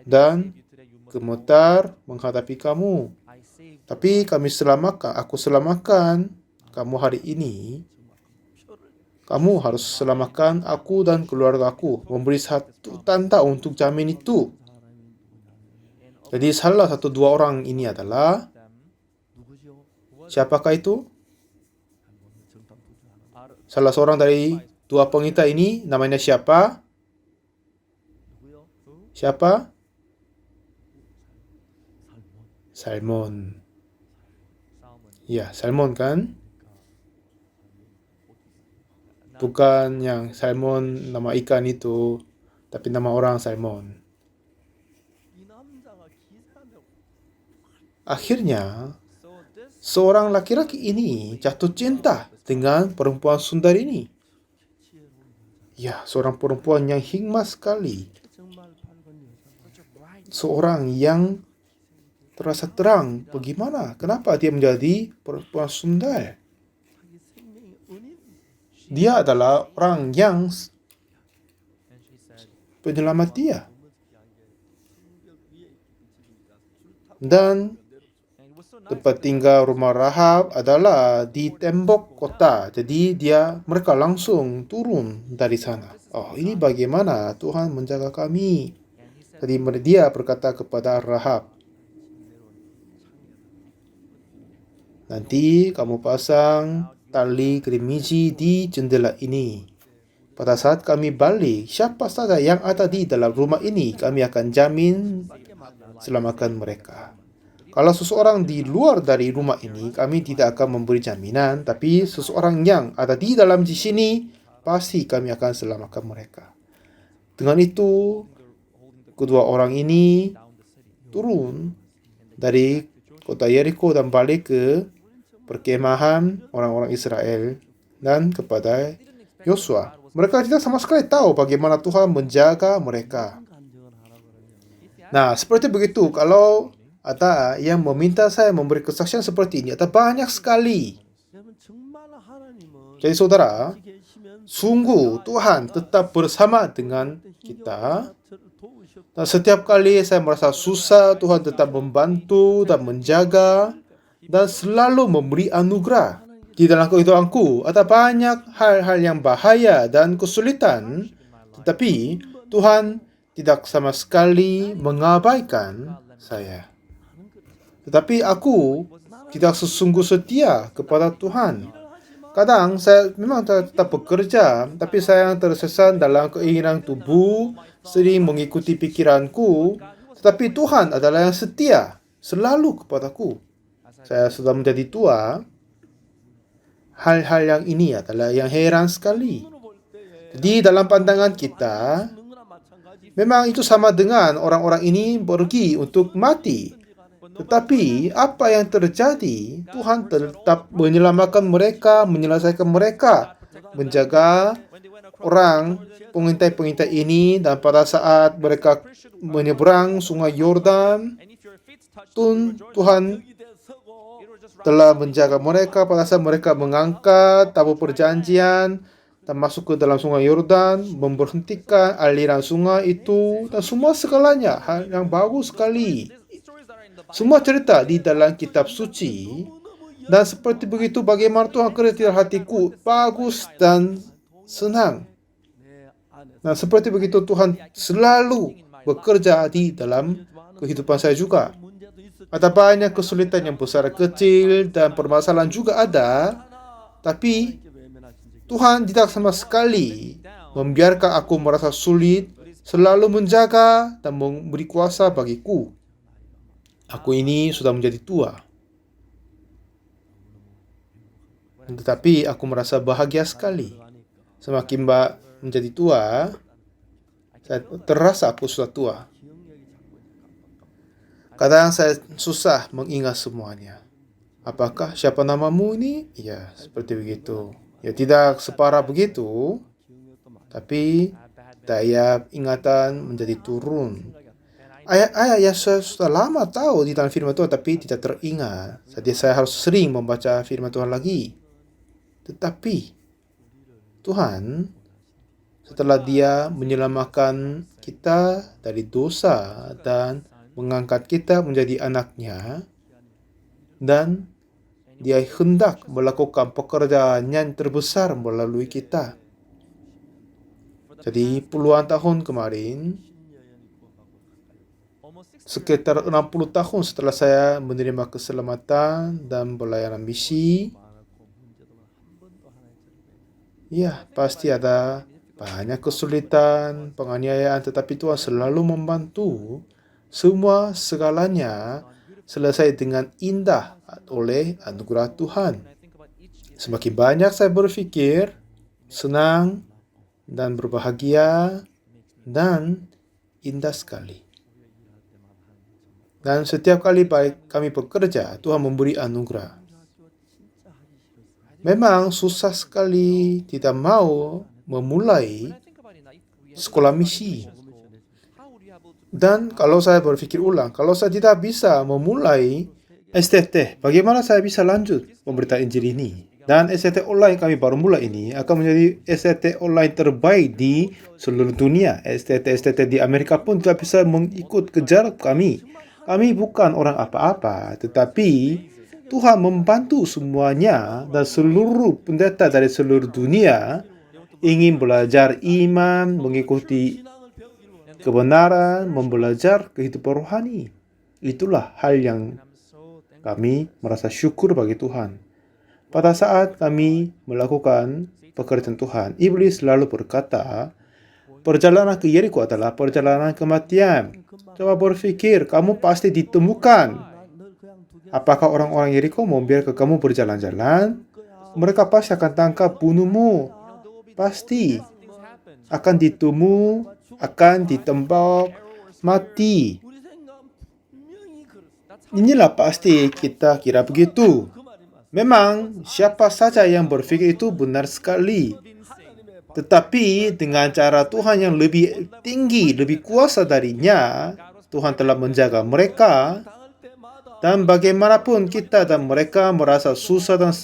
dan gemetar menghadapi kamu. Tapi aku selamatkan kamu hari ini. Kamu harus selamatkan aku dan keluarga aku. Memberi satu tanda untuk jamin itu. Jadi salah satu dua orang ini adalah, siapakah itu? Salah seorang dari dua pengintai ini namanya siapa? Siapa? Salmon. Ya, salmon kan? Bukan yang salmon nama ikan itu, tapi nama orang salmon. Akhirnya, seorang laki-laki ini jatuh cinta dengan perempuan sundar ini. Ya, seorang perempuan yang hikmat sekali. Seorang yang terasa terang. Bagaimana? Kenapa dia menjadi perempuan sundal? Dia adalah orang yang penyelamat dia. Dan tempat tinggal rumah Rahab adalah di tembok kota. Jadi mereka langsung turun dari sana. Oh, ini bagaimana Tuhan menjaga kami. Jadi dia berkata kepada Rahab, nanti kamu pasang tali gerimiji di jendela ini. Pada saat kami balik, siapa saja yang ada di dalam rumah ini, kami akan jamin selamatkan mereka. Kalau seseorang di luar dari rumah ini, kami tidak akan memberi jaminan, tapi seseorang yang ada di dalam di sini, pasti kami akan selamatkan mereka. Dengan itu, kedua orang ini turun dari kota Yeriko dan balik ke perkemahan orang-orang Israel dan kepada Yosua. Mereka tidak sama sekali tahu bagaimana Tuhan menjaga mereka. Nah, seperti begitu. Kalau ada yang meminta saya memberi kesaksian seperti ini, ada banyak sekali. Jadi saudara, sungguh Tuhan tetap bersama dengan kita. Dan setiap kali saya merasa susah, Tuhan tetap membantu dan menjaga dan selalu memberi anugerah. Di dalam kehidupanku ada banyak hal-hal yang bahaya dan kesulitan, tetapi Tuhan tidak sama sekali mengabaikan saya. Tetapi aku tidak sesungguh setia kepada Tuhan. Kadang saya memang tetap bekerja, tapi saya tersesat dalam keinginan tubuh, sering mengikuti pikiranku, tetapi Tuhan adalah yang setia selalu kepadaku. Saya sudah menjadi tua. Hal-hal yang ini adalah yang heran sekali. Jadi dalam pandangan kita, memang itu sama dengan orang-orang ini pergi untuk mati. Tetapi apa yang terjadi? Tuhan tetap menyelamatkan mereka, menyelesaikan mereka, menjaga orang pengintai-pengintai ini, dan pada saat mereka menyeberang sungai Yordan, Tuhan telah menjaga mereka pada saat mereka mengangkat tabut perjanjian dan masuk ke dalam sungai Yordan, memberhentikan aliran sungai itu, dan semua segalanya hal yang bagus sekali. Semua cerita di dalam kitab suci, dan seperti begitu bagaimana Tuhan kerja hatiku bagus dan senang. Nah, seperti begitu Tuhan selalu bekerja di dalam kehidupan saya juga. Ada banyak kesulitan yang besar kecil dan permasalahan juga ada, tapi Tuhan tidak sama sekali membiarkan aku merasa sulit, selalu menjaga dan memberi kuasa bagiku. Aku ini sudah menjadi tua, tetapi aku merasa bahagia sekali. Semakin menjadi tua, saya terasa aku sudah tua. Kadang saya susah mengingat semuanya. Apakah siapa namamu ini? Ya, seperti begitu. Ya, tidak separah begitu, tapi daya ingatan menjadi turun. Ayat-ayat yang saya sudah lama tahu di dalam firman Tuhan, tapi tidak teringat. Jadi saya harus sering membaca firman Tuhan lagi. Tetapi Tuhan, setelah Dia menyelamatkan kita dari dosa dan mengangkat kita menjadi anak-Nya, dan Dia hendak melakukan pekerjaan yang terbesar melalui kita. Jadi puluhan tahun kemarin, sekitar 60 tahun setelah saya menerima keselamatan dan pelayanan misi, ya pasti ada banyak kesulitan, penganiayaan, tetapi Tuhan selalu membantu. Semua segalanya selesai dengan indah oleh anugerah Tuhan. Semakin banyak saya berpikir, senang dan berbahagia dan indah sekali. Dan setiap kali baik kami bekerja, Tuhan memberi anugerah. Memang susah sekali, tidak mau memulai, sekolah misi. Dan kalau saya berpikir ulang, kalau saya tidak bisa memulai STT, bagaimana saya bisa lanjut pemberitaan Injil ini? Dan STT online kami baru mulai ini akan menjadi STT online terbaik di seluruh dunia. STT di Amerika pun tidak bisa mengikut kejar kami. Kami bukan orang apa-apa, tetapi Tuhan membantu semuanya dan seluruh pendeta dari seluruh dunia ingin belajar iman, mengikuti kebenaran, membelajar kehidupan rohani. Itulah hal yang kami merasa syukur bagi Tuhan. Pada saat kami melakukan pekerjaan Tuhan, iblis lalu berkata, perjalanan ke Yeriko adalah perjalanan kematian. Coba berpikir, kamu pasti ditemukan. Apakah orang-orang Yeriko membiarkan kamu berjalan-jalan? Mereka pasti akan tangkap, bunuhmu. Pasti akan ditemu, akan ditembak, mati. Inilah pasti kita kira begitu. Memang siapa saja yang berpikir itu benar sekali. Tetapi dengan cara Tuhan yang lebih tinggi, lebih kuasa darinya, Tuhan telah menjaga mereka. Dan bagaimanapun kita dan mereka merasa susah dan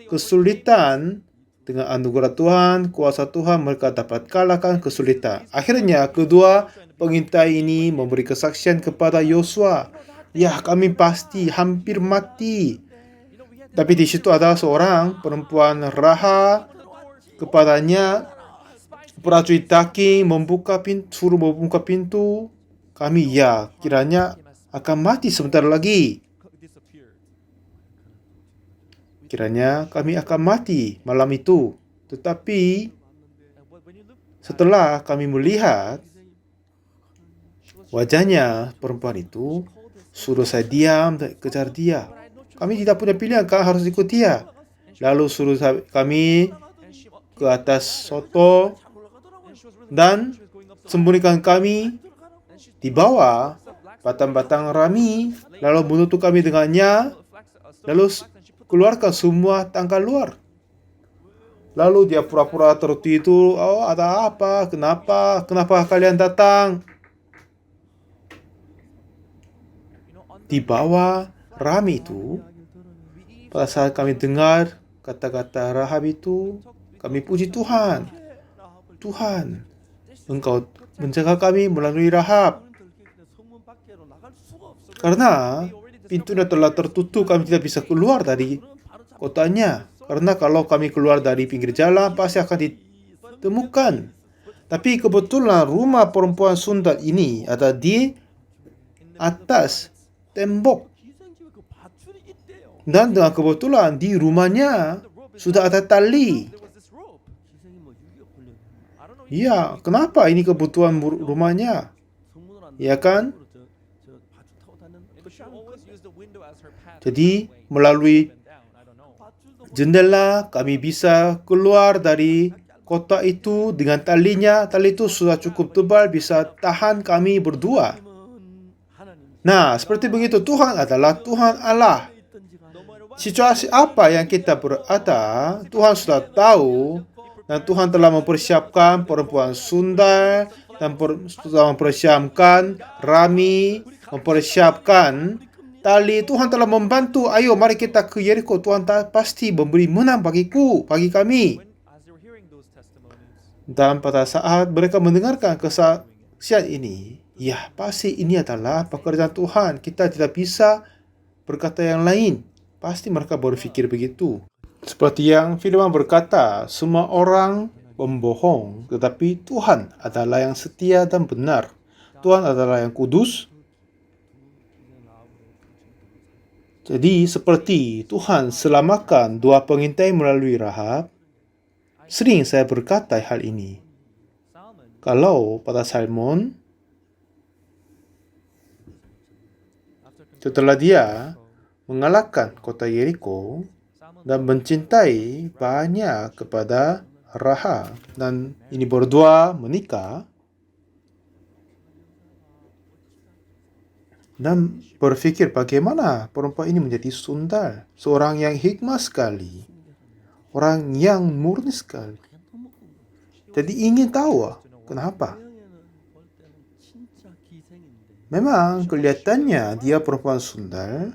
kesulitan, dengan anugerah Tuhan, kuasa Tuhan, mereka dapat kalahkan kesulitan. Akhirnya, kedua pengintai ini memberi kesaksian kepada Yosua. Ya, kami pasti hampir mati. Tapi di situ ada seorang perempuan Rahab, kepadanya prajurit daging suruh membuka pintu. Kami kiranya akan mati sebentar lagi. Kiranya kami akan mati malam itu. Tetapi setelah kami melihat wajahnya perempuan itu, suruh saya diam dan kejar dia. Kami tidak punya pilihan, harus ikut dia. Lalu suruh kami ke atas soto dan sembunyikan kami di bawah batang-batang rami, lalu menutup kami dengannya, lalu keluarkan semua tangga luar. Lalu dia pura-pura tertidur. Oh, ada apa? Kenapa kalian datang? Di bawah rami itu, pada saat kami dengar kata-kata Rahab itu, kami puji Tuhan. Tuhan, Engkau menjaga kami melalui Rahab. Karena pintunya telah tertutup, kami tidak bisa keluar dari kotanya. Karena kalau kami keluar dari pinggir jalan, pasti akan ditemukan. Tapi kebetulan rumah perempuan Sunda ini ada di atas tembok. Dan dengan kebetulan di rumahnya sudah ada tali. Ya, kenapa ini kebutuhan rumahnya? Ya kan? Jadi melalui jendela kami bisa keluar dari kota itu dengan talinya. Tali itu sudah cukup tebal, bisa tahan kami berdua. Nah, seperti begitu, Tuhan adalah Tuhan Allah. Situasi apa yang kita berada, Tuhan sudah tahu. Dan Tuhan telah mempersiapkan perempuan Sunda, dan telah mempersiapkan rami, mempersiapkan tali. Tuhan telah membantu. Ayo, mari kita ke Yeriko. Tuhan pasti memberi menang bagi kami. Dan pada saat mereka mendengarkan kesaksian ini, ya, pasti ini adalah pekerjaan Tuhan. Kita tidak bisa berkata yang lain. Pasti mereka berpikir begitu. Seperti yang firman berkata, semua orang pembohong, tetapi Tuhan adalah yang setia dan benar. Tuhan adalah yang kudus. Jadi seperti Tuhan selamatkan dua pengintai melalui Rahab, sering saya berkata hal ini. Kalau pada Salmon, setelah dia mengalahkan kota Yeriko dan mencintai banyak kepada Rahab, dan ini berdua menikah dan berpikir bagaimana perempuan ini menjadi sundal, seorang yang hikmah sekali, orang yang murni sekali. Jadi ingin tahu Kenapa? Memang kelihatannya dia perempuan sundal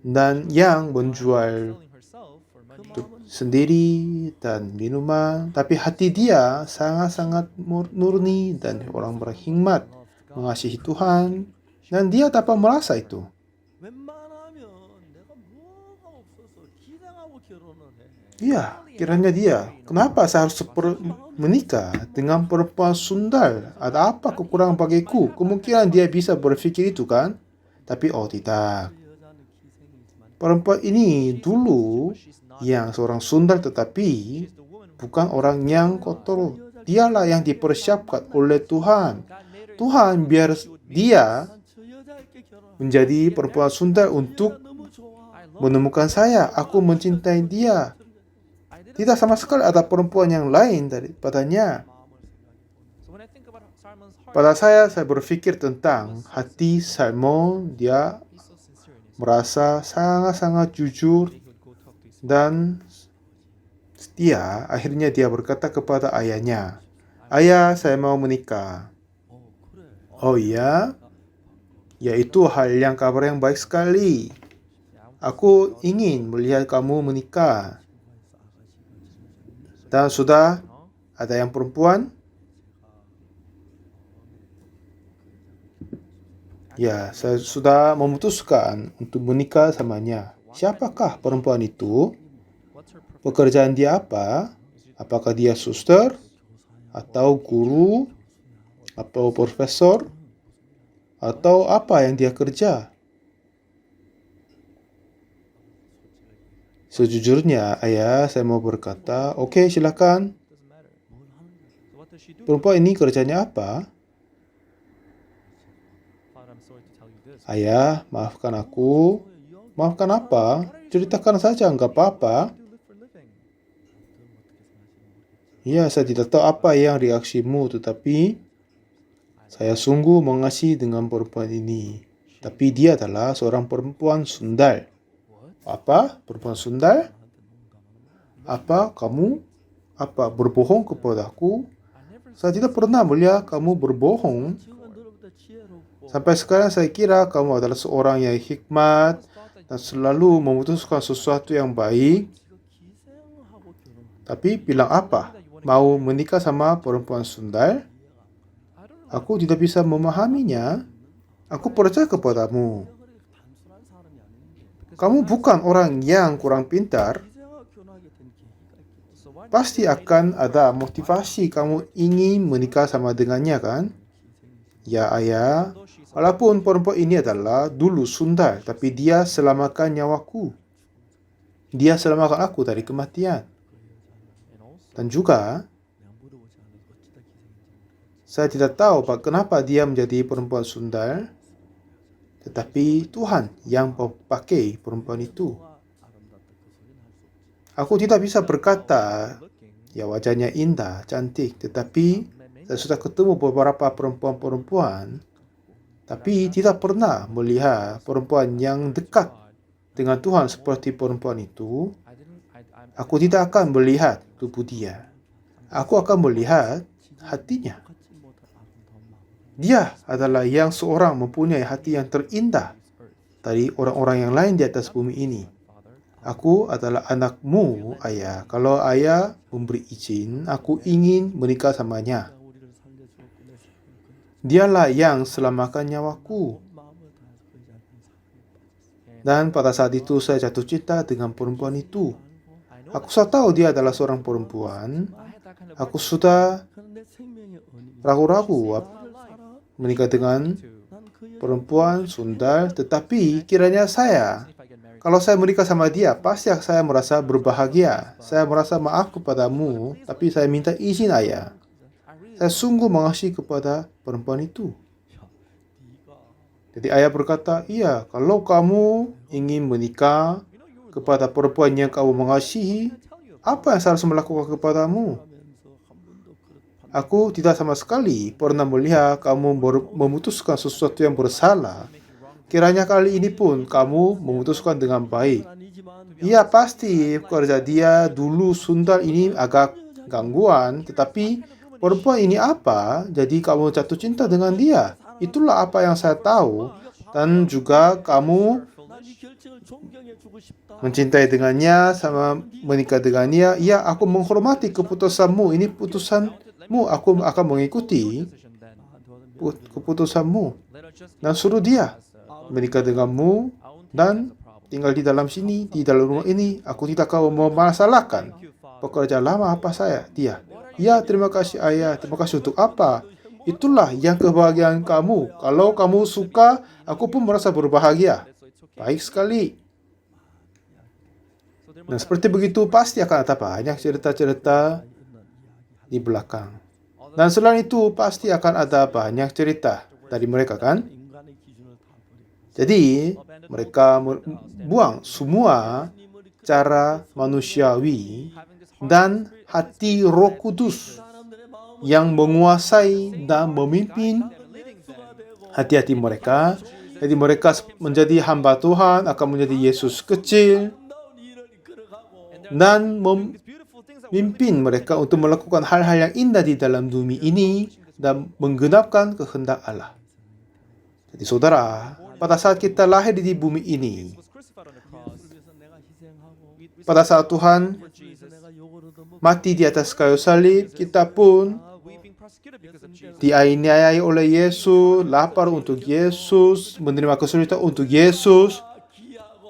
dan yang menjual sendiri dan minuman, tapi hati dia sangat-sangat murni dan orang berhikmat, mengasihi Tuhan, dan dia dapat merasa itu. Iya, kiranya dia. Kenapa saya harus menikah dengan perempuan sundal? Ada apa kekurangan bagiku? Kemungkinan dia bisa berpikir itu kan? Tapi oh tidak. Perempuan ini dulu yang seorang sundal tetapi bukan orang yang kotor. Dialah yang dipersiapkan oleh Tuhan. Tuhan biar dia menjadi perempuan sundal untuk menemukan saya. Aku mencintai dia. Tidak sama sekali ada perempuan yang lain daripadanya. Pada saya berpikir tentang hati Salmon. Dia merasa sangat-sangat jujur dan setia. Akhirnya dia berkata kepada ayahnya, "Ayah, saya mau menikah." Oh iya? Ya, itu hal yang kabar yang baik sekali. Aku ingin melihat kamu menikah. Dan sudah ada yang perempuan? Ya, saya sudah memutuskan untuk menikah samanya. Siapakah perempuan itu? Pekerjaan dia apa? Apakah dia suster? Atau guru? Atau profesor? Atau apa yang dia kerja? Sejujurnya, ayah, saya mau berkata, oke, silakan. Perempuan ini kerjanya apa? Ayah, maafkan aku. Maafkan apa? Ceritakan saja, enggak apa-apa. Ya, saya tidak tahu apa yang reaksimu, tetapi saya sungguh mengasihi dengan perempuan ini. Tapi dia adalah seorang perempuan sundal. Apa? Perempuan sundal? Apa? Kamu? Apa? Berbohong kepadaku? Saya tidak pernah melihat kamu berbohong. Sampai sekarang saya kira kamu adalah seorang yang hikmat dan selalu memutuskan sesuatu yang baik. Tapi bilang apa? Mau menikah sama perempuan sundal? Aku tidak bisa memahaminya. Aku percaya kepadamu. Kamu bukan orang yang kurang pintar. Pasti akan ada motivasi kamu ingin menikah sama dengannya kan? Ya ayah, walaupun perempuan ini adalah dulu sundal, tapi dia selamatkan nyawaku. Dia selamatkan aku dari kematian. Dan juga, saya tidak tahu kenapa dia menjadi perempuan sundal, tetapi Tuhan yang pakai perempuan itu. Aku tidak bisa berkata, ya wajahnya indah, cantik, tetapi saya sudah ketemu beberapa perempuan-perempuan, tapi tidak pernah melihat perempuan yang dekat dengan Tuhan seperti perempuan itu. Aku tidak akan melihat tubuh dia. Aku akan melihat hatinya. Dia adalah yang seorang mempunyai hati yang terindah dari orang-orang yang lain di atas bumi ini. Aku adalah anakmu, ayah. Kalau ayah memberi izin, aku ingin menikah samanya. Dialah yang selamatkan nyawaku. Dan pada saat itu saya jatuh cinta dengan perempuan itu. Aku sudah tahu dia adalah seorang perempuan. Aku sudah ragu-ragu menikah dengan perempuan sundal, tetapi kiranya kalau saya menikah sama dia, pasti saya merasa berbahagia. Saya merasa maaf kepadamu, tapi saya minta izin ayah. Saya sungguh mengasihi kepada perempuan itu. Jadi ayah berkata, iya, kalau kamu ingin menikah kepada perempuan yang kamu mengasihi, apa yang saya harus melakukan kepadamu? Aku tidak sama sekali pernah melihat kamu memutuskan sesuatu yang bersalah. Kiranya kali ini pun kamu memutuskan dengan baik. Iya pasti kerja dia dulu sundal ini agak gangguan, tetapi perempuan ini apa, jadi kamu jatuh cinta dengan dia. Itulah apa yang saya tahu. Dan juga kamu mencintai dengannya sama menikah dengannya. Ya, aku menghormati keputusanmu. Ini putusanmu. Aku akan mengikuti keputusanmu. Dan suruh dia menikah denganmu dan tinggal di dalam sini, di dalam rumah ini. Aku tidak akan memasalahkan pekerjaan lama apa dia. Ya, terima kasih ayah. Terima kasih untuk apa? Itulah yang kebahagiaan kamu. Kalau kamu suka, aku pun merasa berbahagia. Baik sekali. Nah, seperti begitu pasti akan ada banyak cerita-cerita di belakang. Dan selain itu pasti akan ada banyak cerita dari mereka kan? Jadi, mereka buang semua cara manusiawi dan hati Roh Kudus yang menguasai dan memimpin hati-hati mereka. Jadi mereka menjadi hamba Tuhan, akan menjadi Yesus kecil, dan memimpin mereka untuk melakukan hal-hal yang indah di dalam bumi ini dan menggenapkan kehendak Allah. Jadi saudara, pada saat kita lahir di bumi ini, pada saat Tuhan mati di atas kayu salib, kita pun dianiayai oleh Yesus, lapar untuk Yesus, menerima kesulitan untuk Yesus.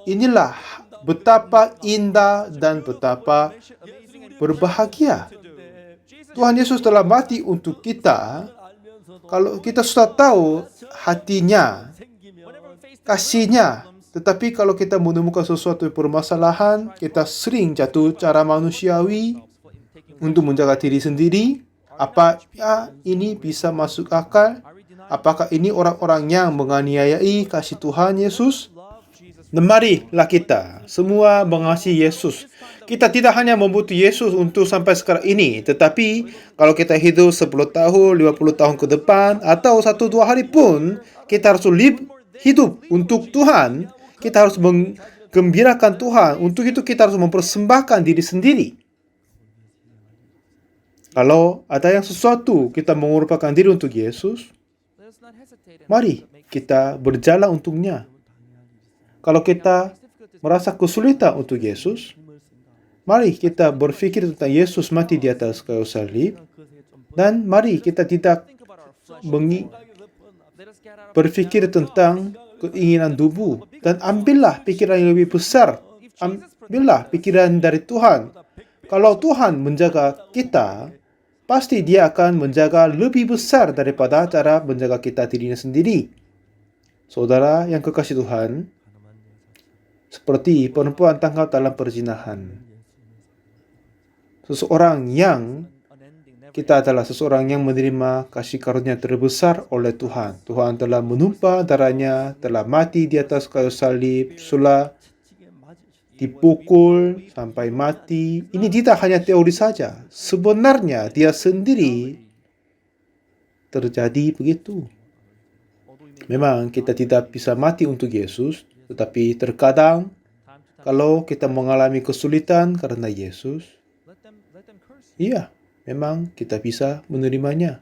Inilah betapa indah dan betapa berbahagia. Tuhan Yesus telah mati untuk kita. Kalau kita sudah tahu hatinya, kasihnya, tetapi kalau kita menemukan sesuatu permasalahan, kita sering jatuh cara manusiawi untuk menjaga diri sendiri. Apa ya ini bisa masuk akal? Apakah ini orang-orang yang menganiayai kasih Tuhan Yesus? Dan marilah kita semua mengasihi Yesus. Kita tidak hanya membutuhkan Yesus untuk sampai sekarang ini, tetapi kalau kita hidup 10 tahun, 50 tahun ke depan, atau 1-2 hari pun, kita harus hidup untuk Tuhan. Kita harus menggembirakan Tuhan. Untuk itu kita harus mempersembahkan diri sendiri. Kalau ada yang sesuatu kita mengorbankan diri untuk Yesus, mari kita berjalan untuknya. Kalau kita merasa kesulitan untuk Yesus, mari kita berpikir tentang Yesus mati di atas kayu salib, dan mari kita tidak berpikir tentang keinginan tubuh, dan ambillah pikiran yang lebih besar. Ambillah pikiran dari Tuhan. Kalau Tuhan menjaga kita, pasti Dia akan menjaga lebih besar daripada cara menjaga kita dirinya sendiri. Saudara yang kekasih Tuhan, seperti perempuan tangkap dalam perzinahan. Kita adalah seseorang yang menerima kasih karunia terbesar oleh Tuhan. Tuhan telah menumpah darahnya, telah mati di atas kayu salib, sudah dipukul sampai mati. Ini tidak hanya teori saja. Sebenarnya dia sendiri terjadi begitu. Memang kita tidak bisa mati untuk Yesus, tetapi terkadang kalau kita mengalami kesulitan karena Yesus, iya, memang kita bisa menerimanya.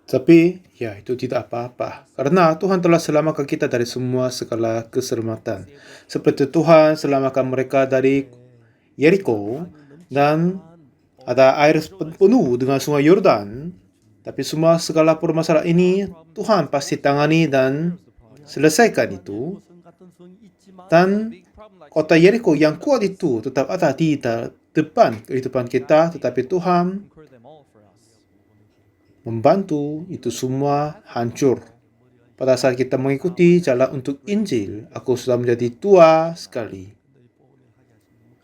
Tapi, ya itu tidak apa-apa. Karena Tuhan telah selamatkan kita dari semua segala keselamatan. Seperti Tuhan selamatkan mereka dari Yeriko, dan ada air penuh dengan sungai Yordan. Tapi semua segala permasalahan ini, Tuhan pasti tangani dan selesaikan itu. Dan kota Yeriko yang kuat itu tetap ada di depan kehidupan kita, tetapi Tuhan membantu itu semua hancur. Pada saat kita mengikuti jalan untuk Injil, aku sudah menjadi tua sekali.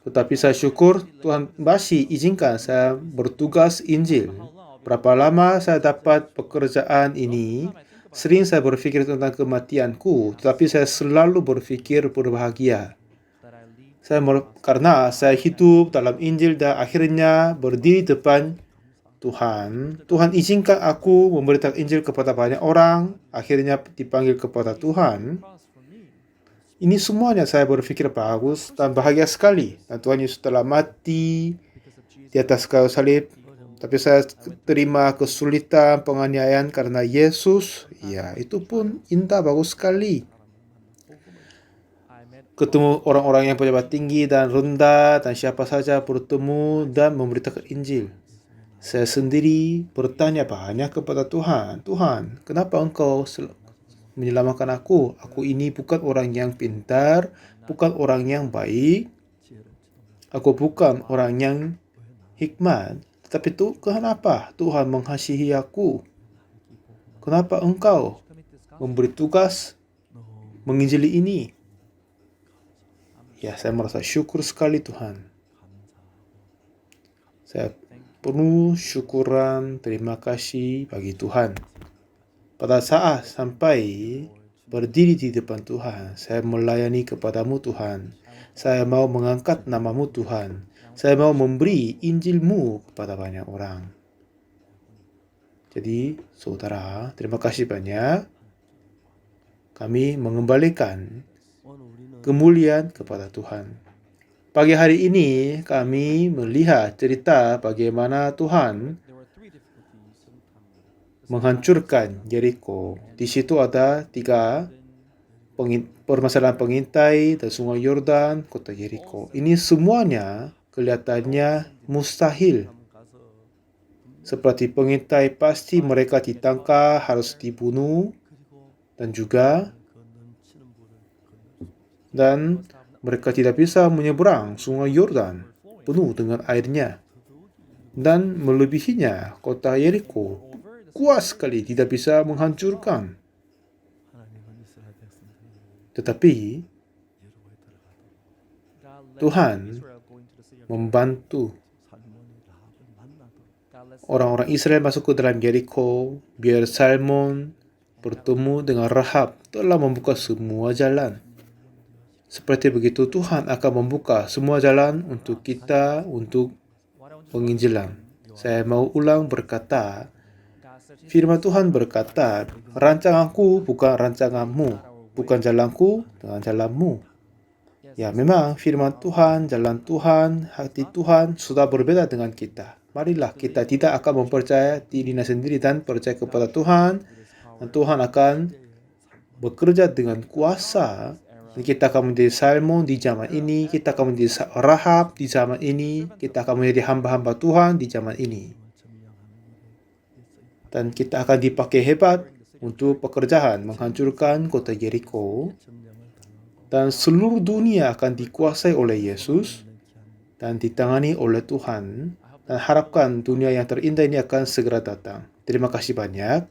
Tetapi saya syukur Tuhan masih izinkan saya bertugas Injil. Berapa lama saya dapat pekerjaan ini, sering saya berpikir tentang kematianku, tetapi saya selalu berpikir berbahagia. Karena saya hidup dalam Injil dan akhirnya berdiri depan Tuhan. Tuhan izinkan aku memberitakan Injil kepada banyak orang, akhirnya dipanggil kepada Tuhan. Ini semuanya saya berpikir bagus dan bahagia sekali. Dan Tuhan Yesus telah mati di atas kayu salib Tapi saya terima kesulitan, penganiayaan karena Yesus. Ya, itu pun indah, bagus sekali. Ketemu orang-orang yang pejabat tinggi dan rendah dan siapa saja bertemu dan memberitakan Injil. Saya sendiri bertanya banyak kepada Tuhan. Tuhan, kenapa Engkau menyelamatkan aku? Aku ini bukan orang yang pintar, bukan orang yang baik. Aku bukan orang yang hikmat. Tetapi itu kenapa Tuhan mengasihi aku? Kenapa Engkau memberi tugas menginjili ini? Ya, saya merasa syukur sekali Tuhan. Saya penuh syukuran, terima kasih bagi Tuhan. Pada saat sampai berdiri di depan Tuhan, saya melayani kepadamu Tuhan. Saya mau mengangkat namamu Tuhan. Saya mau memberi Injilmu kepada banyak orang. Jadi, saudara, terima kasih banyak. Kami mengembalikan kemuliaan kepada Tuhan. Pagi hari ini kami melihat cerita bagaimana Tuhan menghancurkan Jericho. Di situ ada 3 permasalahan pengintai dan sungai Yordan, kota Jericho. Ini semuanya kelihatannya mustahil. Seperti pengintai pasti mereka ditangkap, harus dibunuh, dan mereka tidak bisa menyeberang sungai Yordan penuh dengan airnya. Dan melebihinya, kota Jericho kuat sekali, tidak bisa menghancurkan. Tetapi Tuhan membantu orang-orang Israel masuk ke dalam Jericho, biar Salmon bertemu dengan Rahab telah membuka semua jalan. Seperti begitu Tuhan akan membuka semua jalan untuk kita, untuk penginjilan. Saya mau ulang berkata, firman Tuhan berkata, rancanganku bukan rancanganmu, bukan jalanku dengan jalanmu. Ya, memang firman Tuhan, jalan Tuhan, hati Tuhan sudah berbeda dengan kita. Marilah kita tidak akan mempercayai dirinya sendiri dan percaya kepada Tuhan. Dan Tuhan akan bekerja dengan kuasa. Dan kita akan menjadi Salmon di zaman ini. Kita akan menjadi Rahab di zaman ini. Kita akan menjadi hamba-hamba Tuhan di zaman ini. Dan kita akan dipakai hebat untuk pekerjaan menghancurkan kota Jericho. Dan seluruh dunia akan dikuasai oleh Yesus dan ditangani oleh Tuhan. Dan harapkan dunia yang terindah ini akan segera datang. Terima kasih banyak.